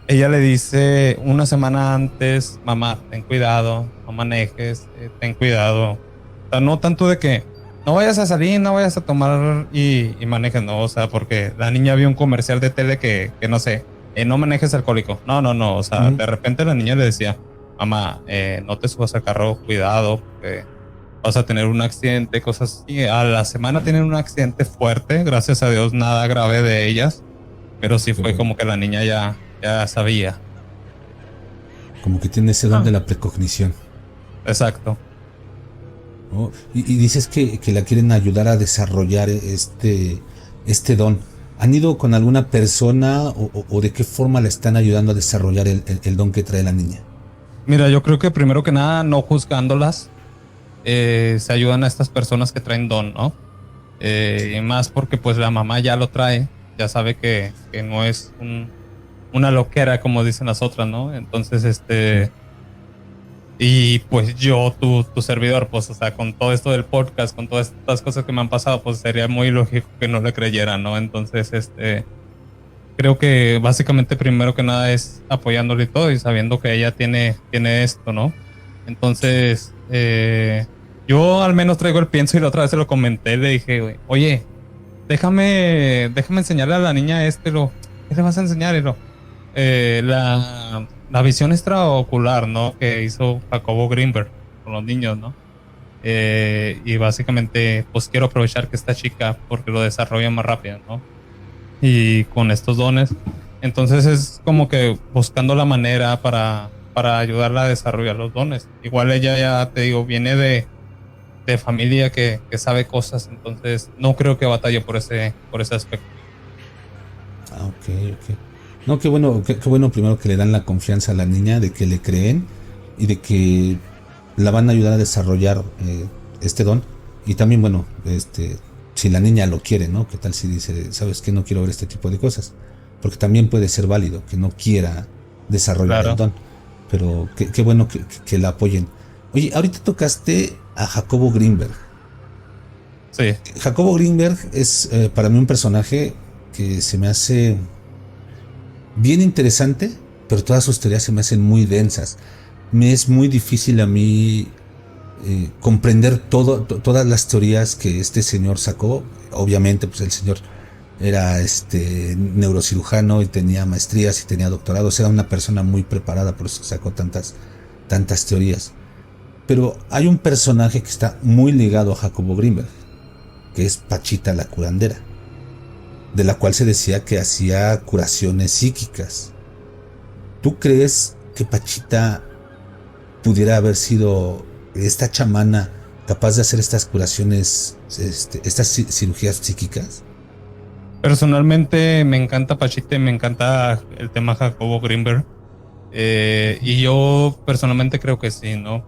ella le dice una semana antes, mamá, ten cuidado, no manejes, ten cuidado. O sea, no tanto de que no vayas a salir, no vayas a tomar y manejes, no, o sea, porque la niña vio un comercial de tele que no sé, no manejes alcohólico. No, no, no, o sea, Ujú. de repente la niña le decía, mamá, no te subas al carro, cuidado, porque vas a tener un accidente, cosas así. A la semana tienen un accidente fuerte, gracias a Dios, nada grave de ellas, pero sí Qué fue bueno. como que la niña ya sabía. Como que tiene ese don de la precognición. Exacto. ¿No? Y dices que la quieren ayudar a desarrollar este don. ¿Han ido con alguna persona o de qué forma le están ayudando a desarrollar el don que trae la niña? Mira, yo creo que primero que nada, no juzgándolas, se ayudan a estas personas que traen don, ¿no? Y más porque pues la mamá ya lo trae, ya sabe que no es una loquera como dicen las otras, ¿no? Entonces, Ujú. y pues yo, tu servidor, pues, o sea, con todo esto del podcast, con todas estas cosas que me han pasado, pues sería muy lógico que no le creyera, ¿no? Entonces, creo que básicamente primero que nada es apoyándole y todo y sabiendo que ella tiene esto, ¿no? Sí. Entonces, yo al menos traigo el pienso y la otra vez se lo comenté, le dije, "Güey, oye, déjame enseñarle a la niña ¿qué le vas a enseñar? La visión extraocular, ¿no? Que hizo Jacobo Greenberg con los niños, ¿no? Y básicamente, pues quiero aprovechar que esta chica, porque lo desarrolla más rápido, ¿no? Y con estos dones. Entonces es como que buscando la manera para ayudarla a desarrollar los dones. Igual ella ya te digo, viene de familia que sabe cosas, entonces no creo que batalle por ese aspecto. Ah, ok, ok. No, qué bueno primero que le dan la confianza a la niña de que le creen y de que la van a ayudar a desarrollar este don. Y también, bueno, si la niña lo quiere, ¿no? ¿Qué tal si dice, sabes que no quiero ver este tipo de cosas? Porque también puede ser válido que no quiera desarrollar el Claro, don. Pero qué bueno que la apoyen. Oye, ahorita tocaste a Jacobo Greenberg. sí. Jacobo Greenberg es para mí un personaje que se me hace bien interesante, pero todas sus teorías se me hacen muy densas. Me es muy difícil a mí comprender todas las teorías que este señor sacó. Obviamente, pues el señor era neurocirujano y tenía maestrías y tenía doctorados. Era una persona muy preparada, por eso sacó tantas teorías. Pero hay un personaje que está muy ligado a Jacobo Greenberg, que es Pachita la curandera, de la cual se decía que hacía curaciones psíquicas. ¿Tú crees que Pachita pudiera haber sido esta chamana capaz de hacer estas curaciones, estas cirugías psíquicas? Personalmente me encanta Pachita y me encanta el tema Jacobo Greenberg. Y yo personalmente creo que sí, ¿no?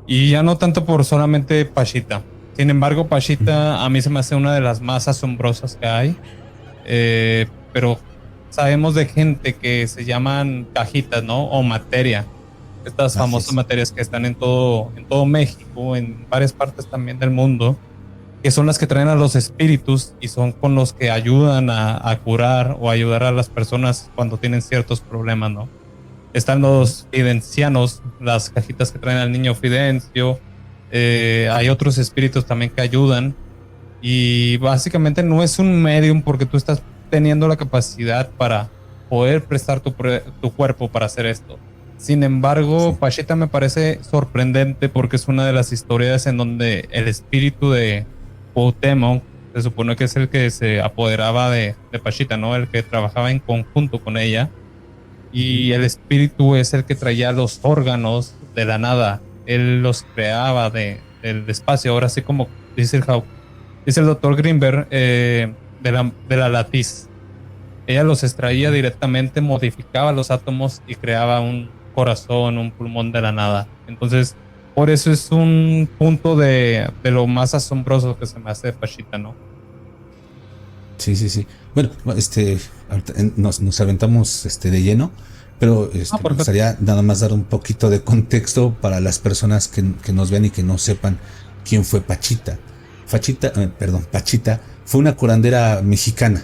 Y ya no tanto por solamente Pachita. Sin embargo, Pachita a mí se me hace una de las más asombrosas que hay. Pero sabemos de gente que se llaman cajitas, ¿no? O materia. Estas famosas materias que están en todo México, en varias partes también del mundo, que son las que traen a los espíritus y son con los que ayudan a curar o ayudar a las personas cuando tienen ciertos problemas, ¿no? Están los fidencianos, las cajitas que traen al niño Fidencio. Hay otros espíritus también que ayudan. Y básicamente no es un medium porque tú estás teniendo la capacidad para poder prestar tu cuerpo para hacer esto. Sin embargo, Pachita me parece sorprendente porque es una de las historias en donde el espíritu de Cuauhtémoc se supone que es el que se apoderaba de Pachita, ¿no? El que trabajaba en conjunto con ella. Y el espíritu es el que traía los órganos de la nada. Él los creaba del espacio. Ahora sí, como dice el doctor Greenberg, de la latiz. Ella los extraía directamente, modificaba los átomos y creaba un corazón, un pulmón de la nada. Entonces, por eso es un punto de lo más asombroso que se me hace de Pachita, ¿no? Sí. Bueno, nos aventamos de lleno, pero me gustaría nada más dar un poquito de contexto para las personas que nos ven y que no sepan quién fue Pachita. Pachita fue una curandera mexicana.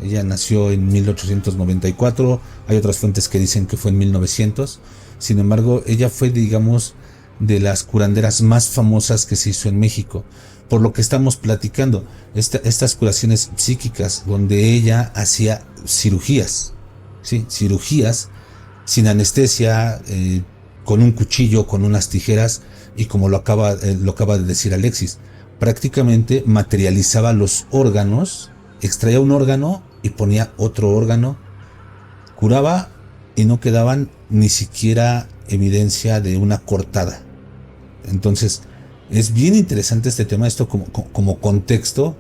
Ella nació en 1894, hay otras fuentes que dicen que fue en 1900. Sin embargo, ella fue, digamos, de las curanderas más famosas que se hizo en México. Por lo que estamos platicando, estas curaciones psíquicas, donde ella hacía cirugías, ¿sí? Cirugías sin anestesia, con un cuchillo, con unas tijeras, y como lo acaba de decir Alexis, prácticamente materializaba los órganos, extraía un órgano y ponía otro órgano, curaba y no quedaban ni siquiera evidencia de una cortada. Entonces, es bien interesante este tema, esto como contexto,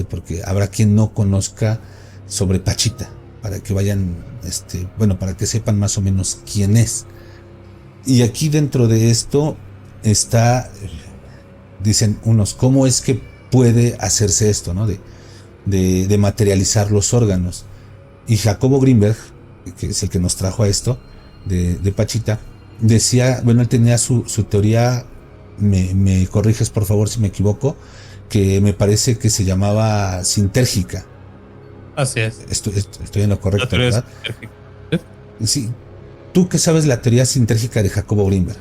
porque habrá quien no conozca sobre Pachita, para que vayan, para que sepan más o menos quién es. Y aquí dentro de esto está, dicen unos, ¿cómo es que puede hacerse esto, ¿no? De materializar los órganos? Y Jacobo Greenberg, que es el que nos trajo a esto, de Pachita, decía, bueno, él tenía su teoría, me corriges por favor si me equivoco, que me parece que se llamaba sintérgica. Así es. Estoy en lo correcto, ¿verdad? Sí. ¿Tú qué sabes la teoría sintérgica de Jacobo Greenberg?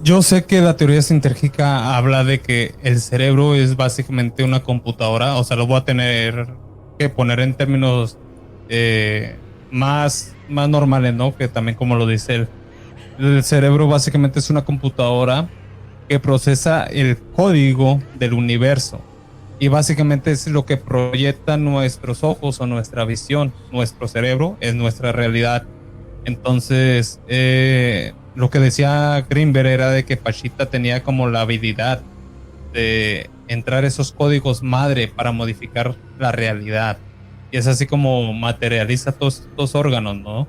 Yo sé que la teoría sintérgica habla de que el cerebro es básicamente una computadora. O sea, lo voy a tener que poner en términos más normales, ¿no? Que también como lo dice él. El cerebro básicamente es una computadora que procesa el código del universo. Y básicamente es lo que proyecta nuestros ojos o nuestra visión. Nuestro cerebro es nuestra realidad. Entonces, lo que decía Greenberg era de que Pachita tenía como la habilidad de entrar esos códigos madre para modificar la realidad. Y es así como materializa todos estos órganos, ¿no?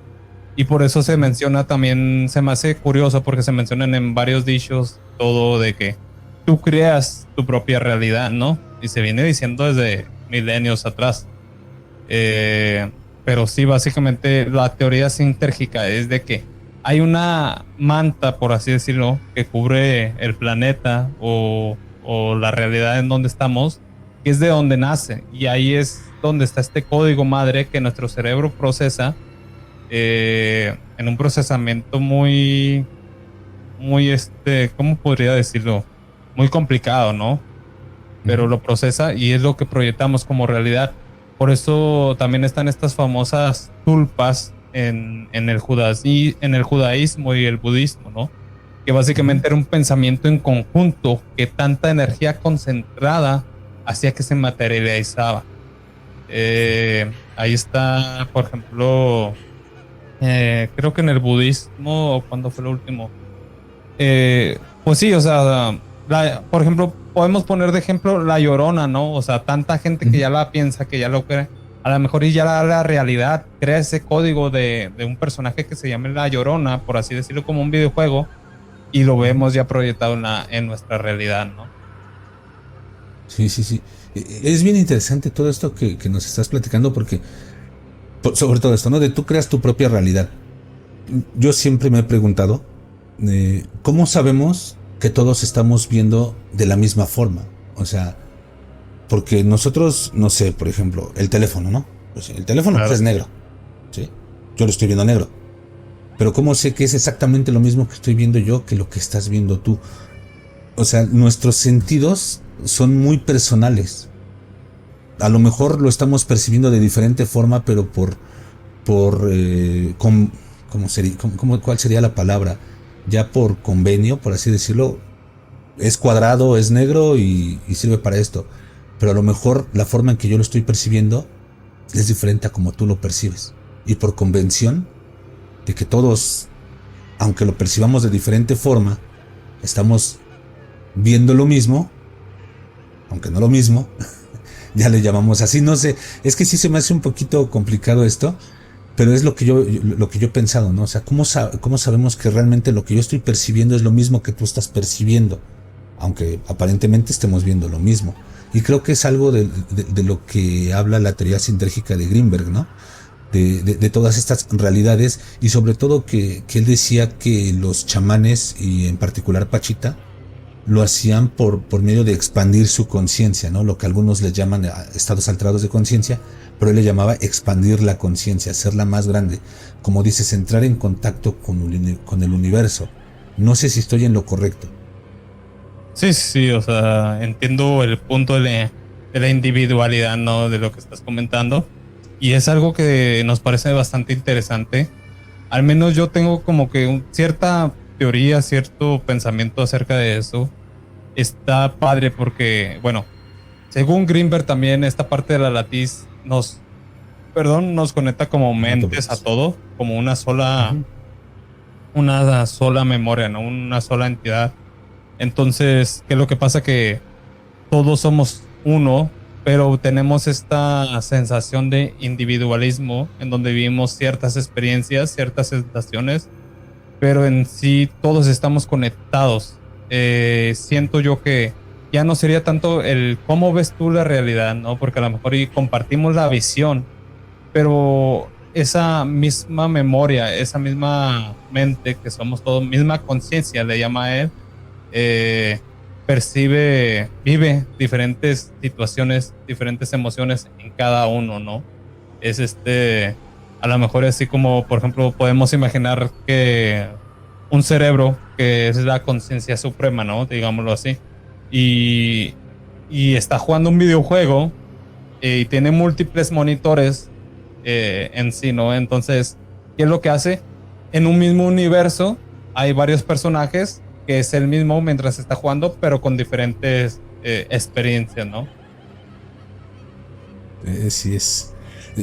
Y por eso se menciona también, se me hace curioso porque se mencionan en varios dichos todo de que tú creas tu propia realidad, ¿no? Y se viene diciendo desde milenios atrás. Pero sí, básicamente la teoría sintérgica es de que hay una manta, por así decirlo, que cubre el planeta o la realidad en donde estamos, que es de donde nace. Y ahí es donde está este código madre que nuestro cerebro procesa en un procesamiento muy, ¿cómo podría decirlo? Muy complicado, ¿no? Pero lo procesa y es lo que proyectamos como realidad. Por eso también están estas famosas tulpas en el judaísmo y el budismo, ¿no? Que básicamente era un pensamiento en conjunto que tanta energía concentrada hacía que se materializaba. Ahí está, por ejemplo, creo que en el budismo, o cuando fue lo último. Pues sí, o sea, por ejemplo, podemos poner de ejemplo La Llorona, ¿no? O sea, tanta gente que ya la piensa, que ya lo cree, a lo mejor y ya la realidad crea ese código de un personaje que se llame La Llorona, por así decirlo, como un videojuego, y lo vemos ya proyectado en nuestra realidad, ¿no? Sí, sí, sí. Es bien interesante todo esto que nos estás platicando porque, sobre todo esto, ¿no? De tú creas tu propia realidad. Yo siempre me he preguntado, ¿cómo sabemos que todos estamos viendo de la misma forma? O sea, porque nosotros, no sé, por ejemplo, el teléfono, ¿no? Pues el teléfono pues, Claro. es negro, ¿sí? Yo lo estoy viendo negro. Pero ¿cómo sé que es exactamente lo mismo que estoy viendo yo que lo que estás viendo tú? O sea, nuestros sentidos son muy personales. A lo mejor lo estamos percibiendo de diferente forma, pero ¿cómo sería, cuál sería la palabra? Ya por convenio, por así decirlo, es cuadrado, es negro y sirve para esto. Pero a lo mejor la forma en que yo lo estoy percibiendo es diferente a como tú lo percibes. Y por convención de que todos, aunque lo percibamos de diferente forma, estamos viendo lo mismo, aunque no lo mismo, ya le llamamos así, no sé, es que sí se me hace un poquito complicado esto, pero es lo que yo he pensado, ¿no? O sea, ¿cómo sabemos que realmente lo que yo estoy percibiendo es lo mismo que tú estás percibiendo? Aunque aparentemente estemos viendo lo mismo. Y creo que es algo de lo que habla la teoría sintérgica de Greenberg, ¿no? De todas estas realidades y sobre todo que él decía que los chamanes y en particular Pachita lo hacían por medio de expandir su conciencia, ¿no? Lo que algunos le llaman estados alterados de conciencia, pero él le llamaba expandir la conciencia, hacerla más grande. Como dices, entrar en contacto con el universo. No sé si estoy en lo correcto. Sí, sí, sí, o sea, entiendo el punto de la individualidad, ¿no? De lo que estás comentando. Y es algo que nos parece bastante interesante. Al menos yo tengo como que cierta teoría, cierto pensamiento acerca de eso. Está padre porque, bueno, según Greenberg también esta parte de la latiz nos conecta como mentes a todo, como una sola memoria, ¿no? Una sola entidad. Entonces, ¿qué es lo que pasa? Que todos somos uno, pero tenemos esta sensación de individualismo en donde vivimos ciertas experiencias, ciertas sensaciones, pero en sí todos estamos conectados. Siento yo que ya no sería tanto el cómo ves tú la realidad, ¿no? Porque a lo mejor y compartimos la visión, pero esa misma memoria, esa misma mente que somos todos, misma conciencia le llama él, eh, vive diferentes situaciones, diferentes emociones en cada uno, ¿no? Es a lo mejor así como, por ejemplo, podemos imaginar que un cerebro, que es la conciencia suprema, ¿no? Digámoslo así, y, y está jugando un videojuego y tiene múltiples monitores en sí, ¿no? Entonces, ¿qué es lo que hace? En un mismo universo hay varios personajes que es el mismo mientras está jugando, pero con diferentes experiencias, ¿no? Sí es.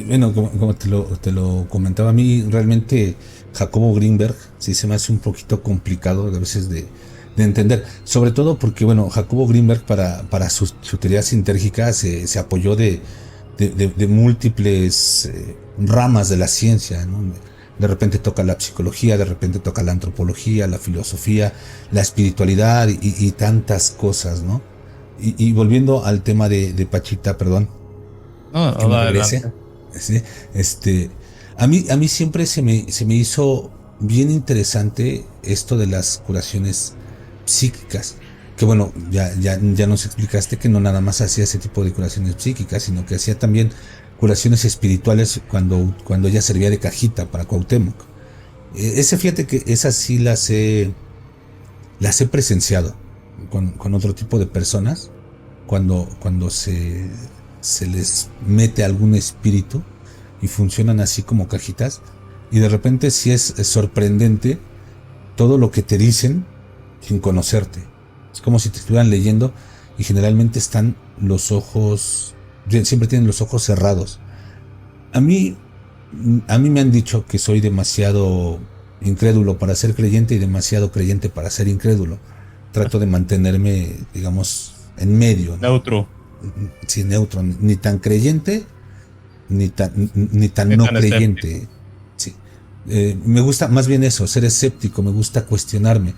Bueno, como te lo comentaba a mí, realmente Jacobo Greenberg sí se me hace un poquito complicado a veces de entender. Sobre todo porque, bueno, Jacobo Greenberg para su teoría sintérgica se apoyó de múltiples ramas de la ciencia, ¿no? De repente toca la psicología, de repente toca la antropología, la filosofía, la espiritualidad y tantas cosas, ¿no? Y volviendo al tema de Pachita, perdón, No, que no, me regrese. adelante. ¿Sí? A mí siempre se me hizo bien interesante esto de las curaciones psíquicas. Que bueno, ya nos explicaste que no nada más hacía ese tipo de curaciones psíquicas, sino que hacía también curaciones espirituales cuando ella servía de cajita para Cuauhtémoc. Fíjate que esas sí las he presenciado con otro tipo de personas cuando se les mete algún espíritu y funcionan así como cajitas y de repente sí es sorprendente todo lo que te dicen sin conocerte. Es como si te estuvieran leyendo y generalmente están los ojos, siempre tienen los ojos cerrados. A mí A mí me han dicho que soy demasiado incrédulo para ser creyente y demasiado creyente para ser incrédulo. Trato de mantenerme, digamos, en medio, ¿no? Neutro. Sin neutro, ni tan creyente ni tan Ni no tan escéptico. creyente. Sí. Me gusta más bien eso, ser escéptico, me gusta cuestionarme.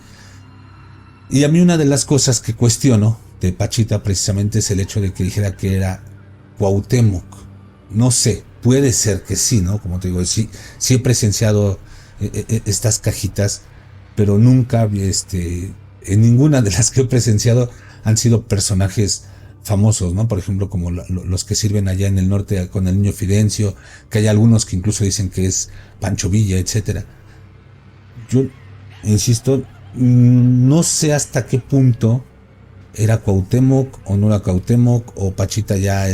Y a mí una de las cosas que cuestiono de Pachita precisamente es el hecho de que dijera que era Cuauhtémoc. No sé, puede ser que sí, ¿no? Como te digo, sí, sí he presenciado estas cajitas, pero nunca, en ninguna de las que he presenciado han sido personajes famosos, ¿no? Por ejemplo, como los que sirven allá en el norte con el niño Fidencio, que hay algunos que incluso dicen que es Pancho Villa, etcétera. Yo insisto, no sé hasta qué punto era Cuauhtémoc o no era Cuauhtémoc o Pachita ya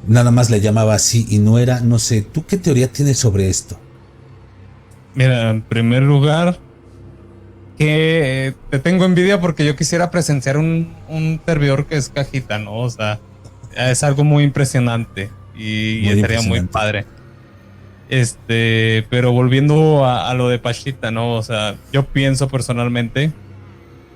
nada más le llamaba así y no era, no sé, ¿tú qué teoría tienes sobre esto? Mira, en primer lugar, que te tengo envidia porque yo quisiera presenciar un servidor que es cajita, ¿no? O sea, es algo muy impresionante y Muy estaría muy impresionante. padre. Pero volviendo a lo de Pachita, ¿no? O sea, yo pienso personalmente,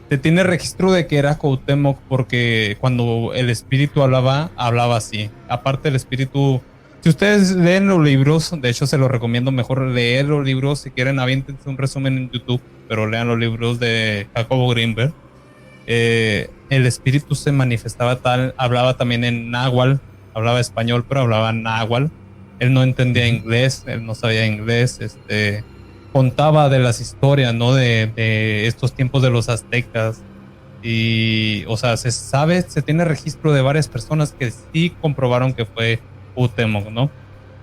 se tiene registro de que era Cuauhtémoc porque cuando el espíritu hablaba, hablaba así. Aparte el espíritu, si ustedes leen los libros, de hecho se los recomiendo mejor leer los libros, si quieren aviéntense un resumen en YouTube, pero lean los libros de Jacobo Greenberg. El espíritu se manifestaba tal, hablaba también en náhuatl, hablaba español, pero hablaba en náhuatl. Él no entendía Ujú. inglés, él no sabía inglés, contaba de las historias, ¿no? De estos tiempos de los aztecas. Y, o sea, se sabe, se tiene registro de varias personas que sí comprobaron que fue Cuauhtémoc, ¿no?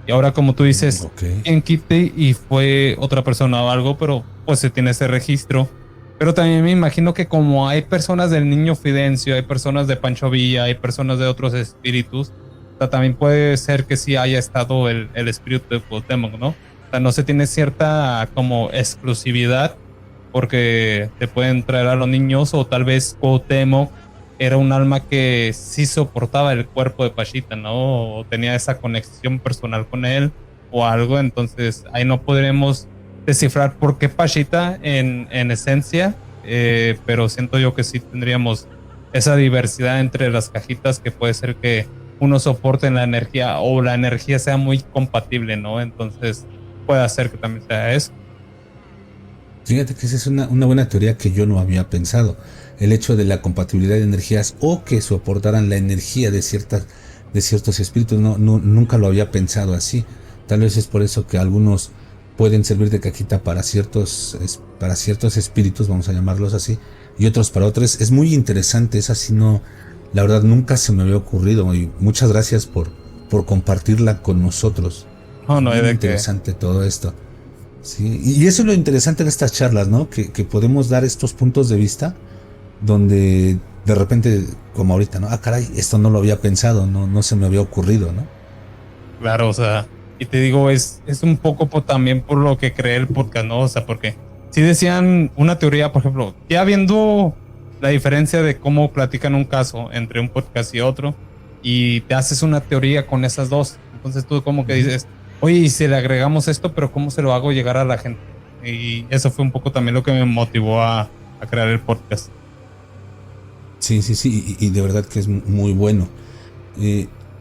Y ahora, como tú dices, Ok. en quite y fue otra persona o algo, pero pues se tiene ese registro. Pero también me imagino que como hay personas del Niño Fidencio, hay personas de Pancho Villa, hay personas de otros espíritus, o sea, también puede ser que sí haya estado el espíritu de Cuauhtémoc, ¿no? O sea, no se tiene cierta como exclusividad porque te pueden traer a los niños o tal vez Cuauhtémoc era un alma que sí soportaba el cuerpo de Pachita, ¿no? O tenía esa conexión personal con él o algo, entonces ahí no podremos descifrar por qué Pachita en esencia, pero siento yo que sí tendríamos esa diversidad entre las cajitas que puede ser que uno soporte la energía o la energía sea muy compatible, ¿no? Entonces puede hacer que también sea eso. Fíjate que esa es una buena teoría que yo no había pensado. El hecho de la compatibilidad de energías o que soportaran la energía de ciertos espíritus, nunca lo había pensado así. Tal vez es por eso que algunos pueden servir de cajita para ciertos espíritus, vamos a llamarlos así, y otros para otros. Es muy interesante, es así, no, la verdad nunca se me había ocurrido y muchas gracias por compartirla con nosotros. No, Es no hay bien de qué. interesante todo esto. Sí, y eso es lo interesante de estas charlas, ¿no? Que podemos dar estos puntos de vista donde de repente, como ahorita, ¿no? Ah, caray, esto no lo había pensado, no se me había ocurrido, ¿no? Claro, o sea, y te digo, es un poco también por lo que creé el podcast, ¿no? O sea, porque si decían una teoría, por ejemplo, ya viendo la diferencia de cómo platican un caso entre un podcast y otro, y te haces una teoría con esas dos, entonces tú como que Ujú. dices, oye, y si le agregamos esto, pero ¿cómo se lo hago llegar a la gente? Y eso fue un poco también lo que me motivó a crear el podcast. Sí, sí, sí, y de verdad que es muy bueno.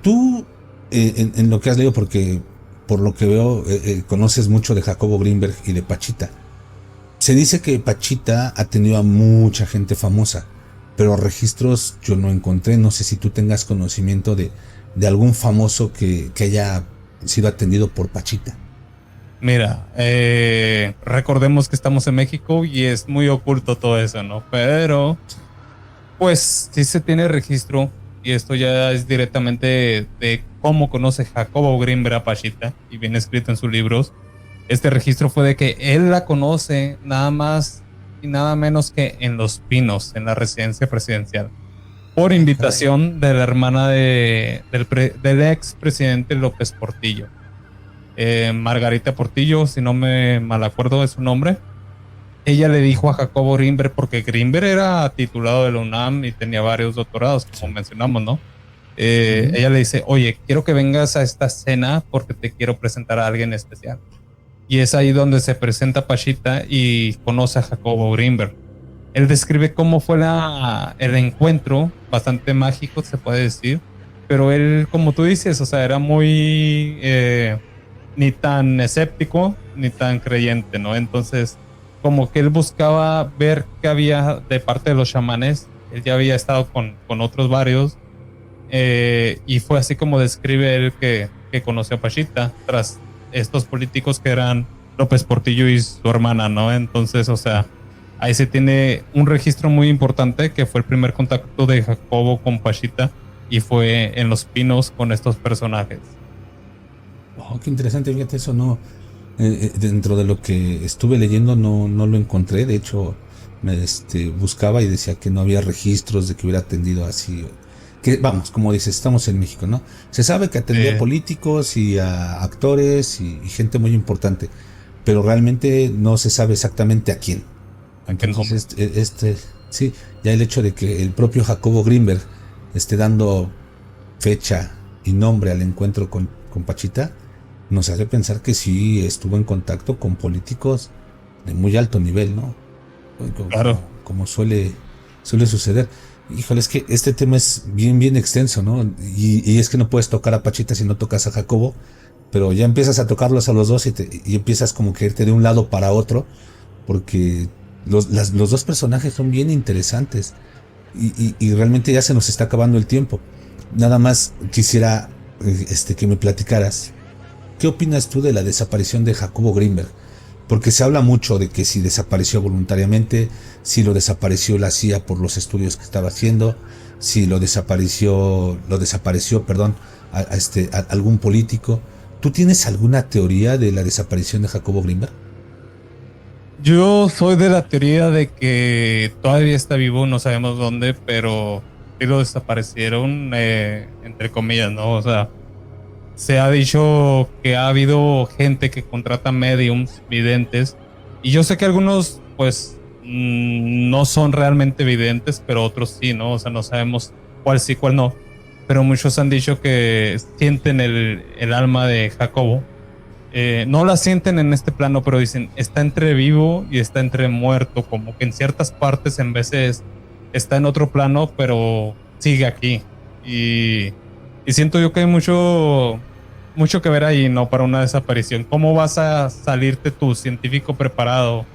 Tú, en lo que has leído, porque por lo que veo, conoces mucho de Jacobo Greenberg y de Pachita. Se dice que Pachita ha tenido a mucha gente famosa, pero registros yo no encontré. No sé si tú tengas conocimiento de algún famoso que haya sido atendido por Pachita. Mira, recordemos que estamos en México y es muy oculto todo eso, ¿no? Pero pues sí se tiene registro y esto ya es directamente de cómo conoce Jacobo Greenberg a Pachita y viene escrito en sus libros. Este registro fue de que él la conoce nada más y nada menos que en Los Pinos, en la residencia presidencial, por Ah, caray. invitación de la hermana del ex presidente López Portillo. Margarita Portillo, si no me mal acuerdo de su nombre. Ella le dijo a Ujú. Jacobo Grinberg, porque Grinberg era titulado de la UNAM y tenía varios doctorados, como Sí. mencionamos, ¿no? ella le dice, oye, quiero que vengas a esta cena porque te quiero presentar a alguien especial. Y es ahí donde se presenta Pachita y conoce a Jacobo Greenberg. Él describe cómo fue el encuentro, bastante mágico se puede decir, pero él, como tú dices, o sea, era muy ni tan escéptico ni tan creyente, ¿no? Entonces, como que él buscaba ver qué había de parte de los chamanes. Él ya había estado con otros varios, y fue así como describe él que conoció a Pachita tras estos políticos que eran López Portillo y su hermana, ¿no? Entonces, o sea, ahí se tiene un registro muy importante que fue el primer contacto de Jacobo con Pachita y fue en Los Pinos con estos personajes. Oh, qué interesante, fíjate, eso no. Dentro de lo que estuve leyendo no lo encontré. De hecho, buscaba y decía que no había registros de que hubiera atendido así. Que vamos, como dices, estamos en México, ¿no? Se sabe que atendía a políticos y a actores y gente muy importante, pero realmente no se sabe exactamente a quién. Entonces, sí, ya el hecho de que el propio Jacobo Greenberg esté dando fecha y nombre al encuentro con Pachita, nos hace pensar que sí estuvo en contacto con políticos de muy alto nivel, ¿no? Claro. Como suele suceder. Híjole, es que este tema es bien extenso, ¿no? Y es que no puedes tocar a Pachita si no tocas a Jacobo, pero ya empiezas a tocarlos a los dos y empiezas como que irte de un lado para otro, porque los dos personajes son bien interesantes y realmente ya se nos está acabando el tiempo. Nada más quisiera que me platicaras, ¿qué opinas tú de la desaparición de Jacobo Greenberg? Porque se habla mucho de que si desapareció voluntariamente, si lo desapareció la CIA por los estudios que estaba haciendo, si lo desapareció, perdón, a algún político. ¿Tú tienes alguna teoría de la desaparición de Jacobo Greenberg? Yo soy de la teoría de que todavía está vivo, no sabemos dónde, pero sí lo desaparecieron, entre comillas, ¿no? O sea, se ha dicho que ha habido gente que contrata mediums, videntes, y yo sé que algunos, pues, no son realmente videntes, pero otros sí, ¿no? O sea, no sabemos cuál sí, cuál no. Pero muchos han dicho que sienten el alma de Jacobo. No la sienten en este plano, pero dicen, está entre vivo y está entre muerto, como que en ciertas partes en veces está en otro plano, pero sigue aquí. Y siento yo que hay mucho que ver ahí, ¿no? Para una desaparición. ¿Cómo vas a salirte tú, científico preparado,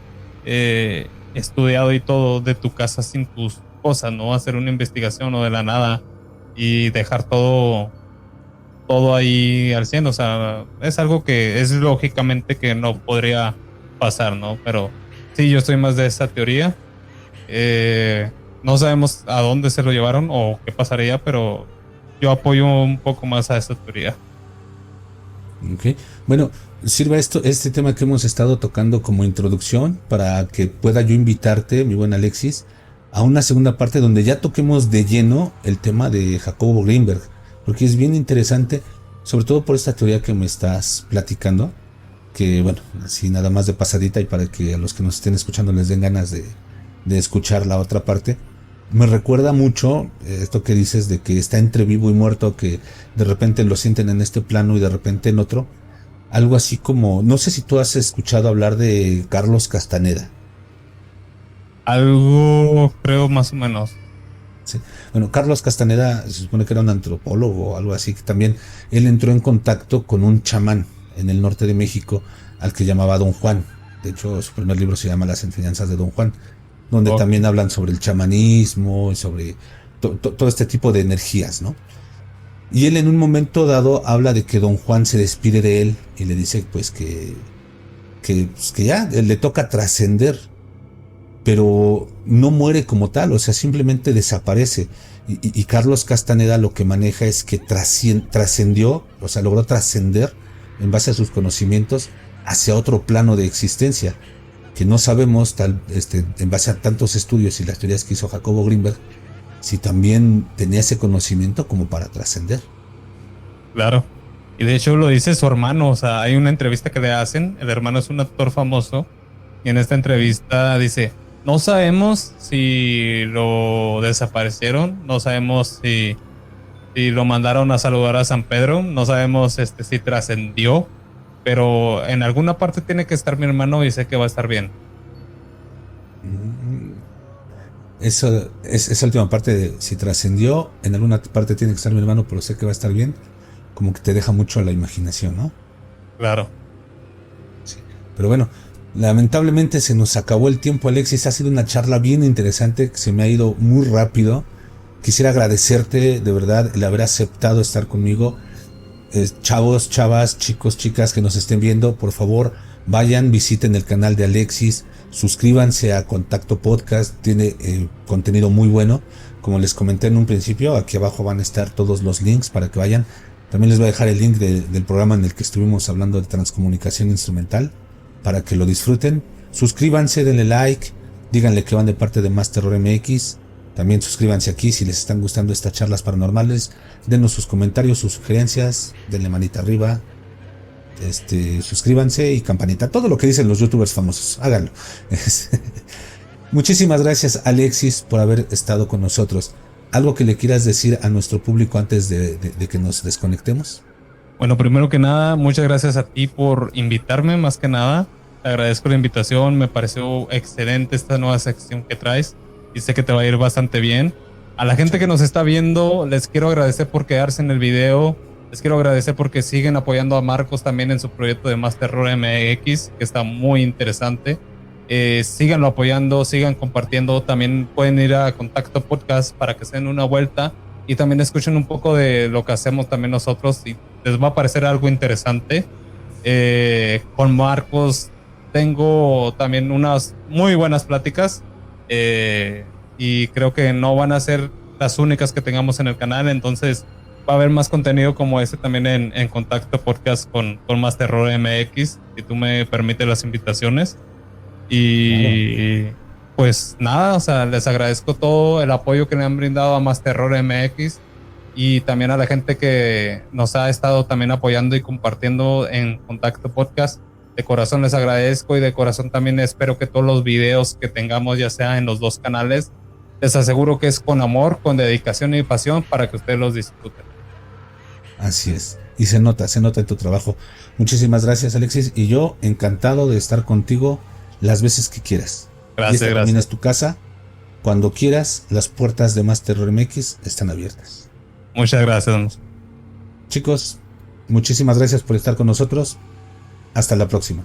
estudiado y todo, de tu casa sin tus cosas, ¿no? Hacer una investigación o de la nada y dejar todo ahí al 100, o sea, es algo que es lógicamente que no podría pasar, ¿no? Pero sí, yo estoy más de esa teoría. No sabemos a dónde se lo llevaron o qué pasaría, pero yo apoyo un poco más a esa teoría. Ok, bueno, sirva este tema que hemos estado tocando como introducción para que pueda yo invitarte, mi buen Alexis, a una segunda parte donde ya toquemos de lleno el tema de Jacobo Greenberg, porque es bien interesante, sobre todo por esta teoría que me estás platicando, que bueno, así nada más de pasadita y para que a los que nos estén escuchando les den ganas de escuchar la otra parte. Me recuerda mucho esto que dices de que está entre vivo y muerto, que de repente lo sienten en este plano y de repente en otro. Algo así como, no sé si tú has escuchado hablar de Carlos Castaneda. Algo creo más o menos. Sí. Bueno, Carlos Castaneda se supone que era un antropólogo o algo así, que también él entró en contacto con un chamán en el norte de México al que llamaba Don Juan. De hecho, su primer libro se llama Las enseñanzas de Don Juan, donde también hablan sobre el chamanismo y sobre todo este tipo de energías, ¿no? Y él en un momento dado habla de que Don Juan se despide de él y le dice pues que ya le toca trascender, pero no muere como tal, o sea, simplemente desaparece. Y Carlos Castaneda lo que maneja es que trascendió, o sea, logró trascender en base a sus conocimientos hacia otro plano de existencia, que no sabemos, en base a tantos estudios y las teorías que hizo Jacobo Greenberg, si también tenía ese conocimiento como para trascender. Claro. Y de hecho lo dice su hermano, o sea, hay una entrevista que le hacen, el hermano es un actor famoso, y en esta entrevista dice, no sabemos si lo desaparecieron, no sabemos si y lo mandaron a saludar a San Pedro. No sabemos si trascendió, pero en alguna parte tiene que estar mi hermano y sé que va a estar bien. Eso es esa última parte de si trascendió, en alguna parte tiene que estar mi hermano, pero sé que va a estar bien, como que te deja mucho a la imaginación, ¿no? Claro. Sí. Pero bueno, lamentablemente se nos acabó el tiempo, Alexis. Ha sido una charla bien interesante, que se me ha ido muy rápido. Quisiera agradecerte de verdad el haber aceptado estar conmigo. Chavos, chavas, chicos, chicas que nos estén viendo, por favor, vayan, visiten el canal de Alexis, suscríbanse a Contacto Podcast, tiene contenido muy bueno. Como les comenté en un principio, aquí abajo van a estar todos los links para que vayan. También les voy a dejar el link del programa en el que estuvimos hablando de transcomunicación instrumental, para que lo disfruten. Suscríbanse, denle like, díganle que van de parte de Más Terror MX. También suscríbanse aquí si les están gustando estas charlas paranormales. Denos sus comentarios, sus sugerencias, denle manita arriba. Suscríbanse y campanita. Todo lo que dicen los youtubers famosos, háganlo. Muchísimas gracias, Alexis, por haber estado con nosotros. ¿Algo que le quieras decir a nuestro público antes de que nos desconectemos? Bueno, primero que nada, muchas gracias a ti por invitarme, más que nada. Te agradezco la invitación, me pareció excelente esta nueva sección que traes y sé que te va a ir bastante bien. A la gente que nos está viendo, les quiero agradecer por quedarse en el video. Les quiero agradecer porque siguen apoyando a Marcos también en su proyecto de Más Terror MX, que está muy interesante. Síganlo apoyando, sigan compartiendo. También pueden ir a Contacto Podcast para que se den una vuelta y también escuchen un poco de lo que hacemos también nosotros y les va a parecer algo interesante. Con Marcos tengo también unas muy buenas pláticas y creo que no van a ser las únicas que tengamos en el canal, entonces va a haber más contenido como este también en Contacto Podcast con Más Terror MX, si tú me permites las invitaciones. Y claro, pues nada, o sea, les agradezco todo el apoyo que le han brindado a Más Terror MX y también a la gente que nos ha estado también apoyando y compartiendo en Contacto Podcast. De corazón les agradezco y de corazón también espero que todos los videos que tengamos, ya sea en los dos canales, les aseguro que es con amor, con dedicación y pasión para que ustedes los disfruten. Así es. Y se nota en tu trabajo. Muchísimas gracias, Alexis. Y yo encantado de estar contigo las veces que quieras. Gracias, y esta también es tu casa. Cuando quieras, las puertas de Más Terror MX están abiertas. Muchas gracias. Chicos, muchísimas gracias por estar con nosotros. Hasta la próxima.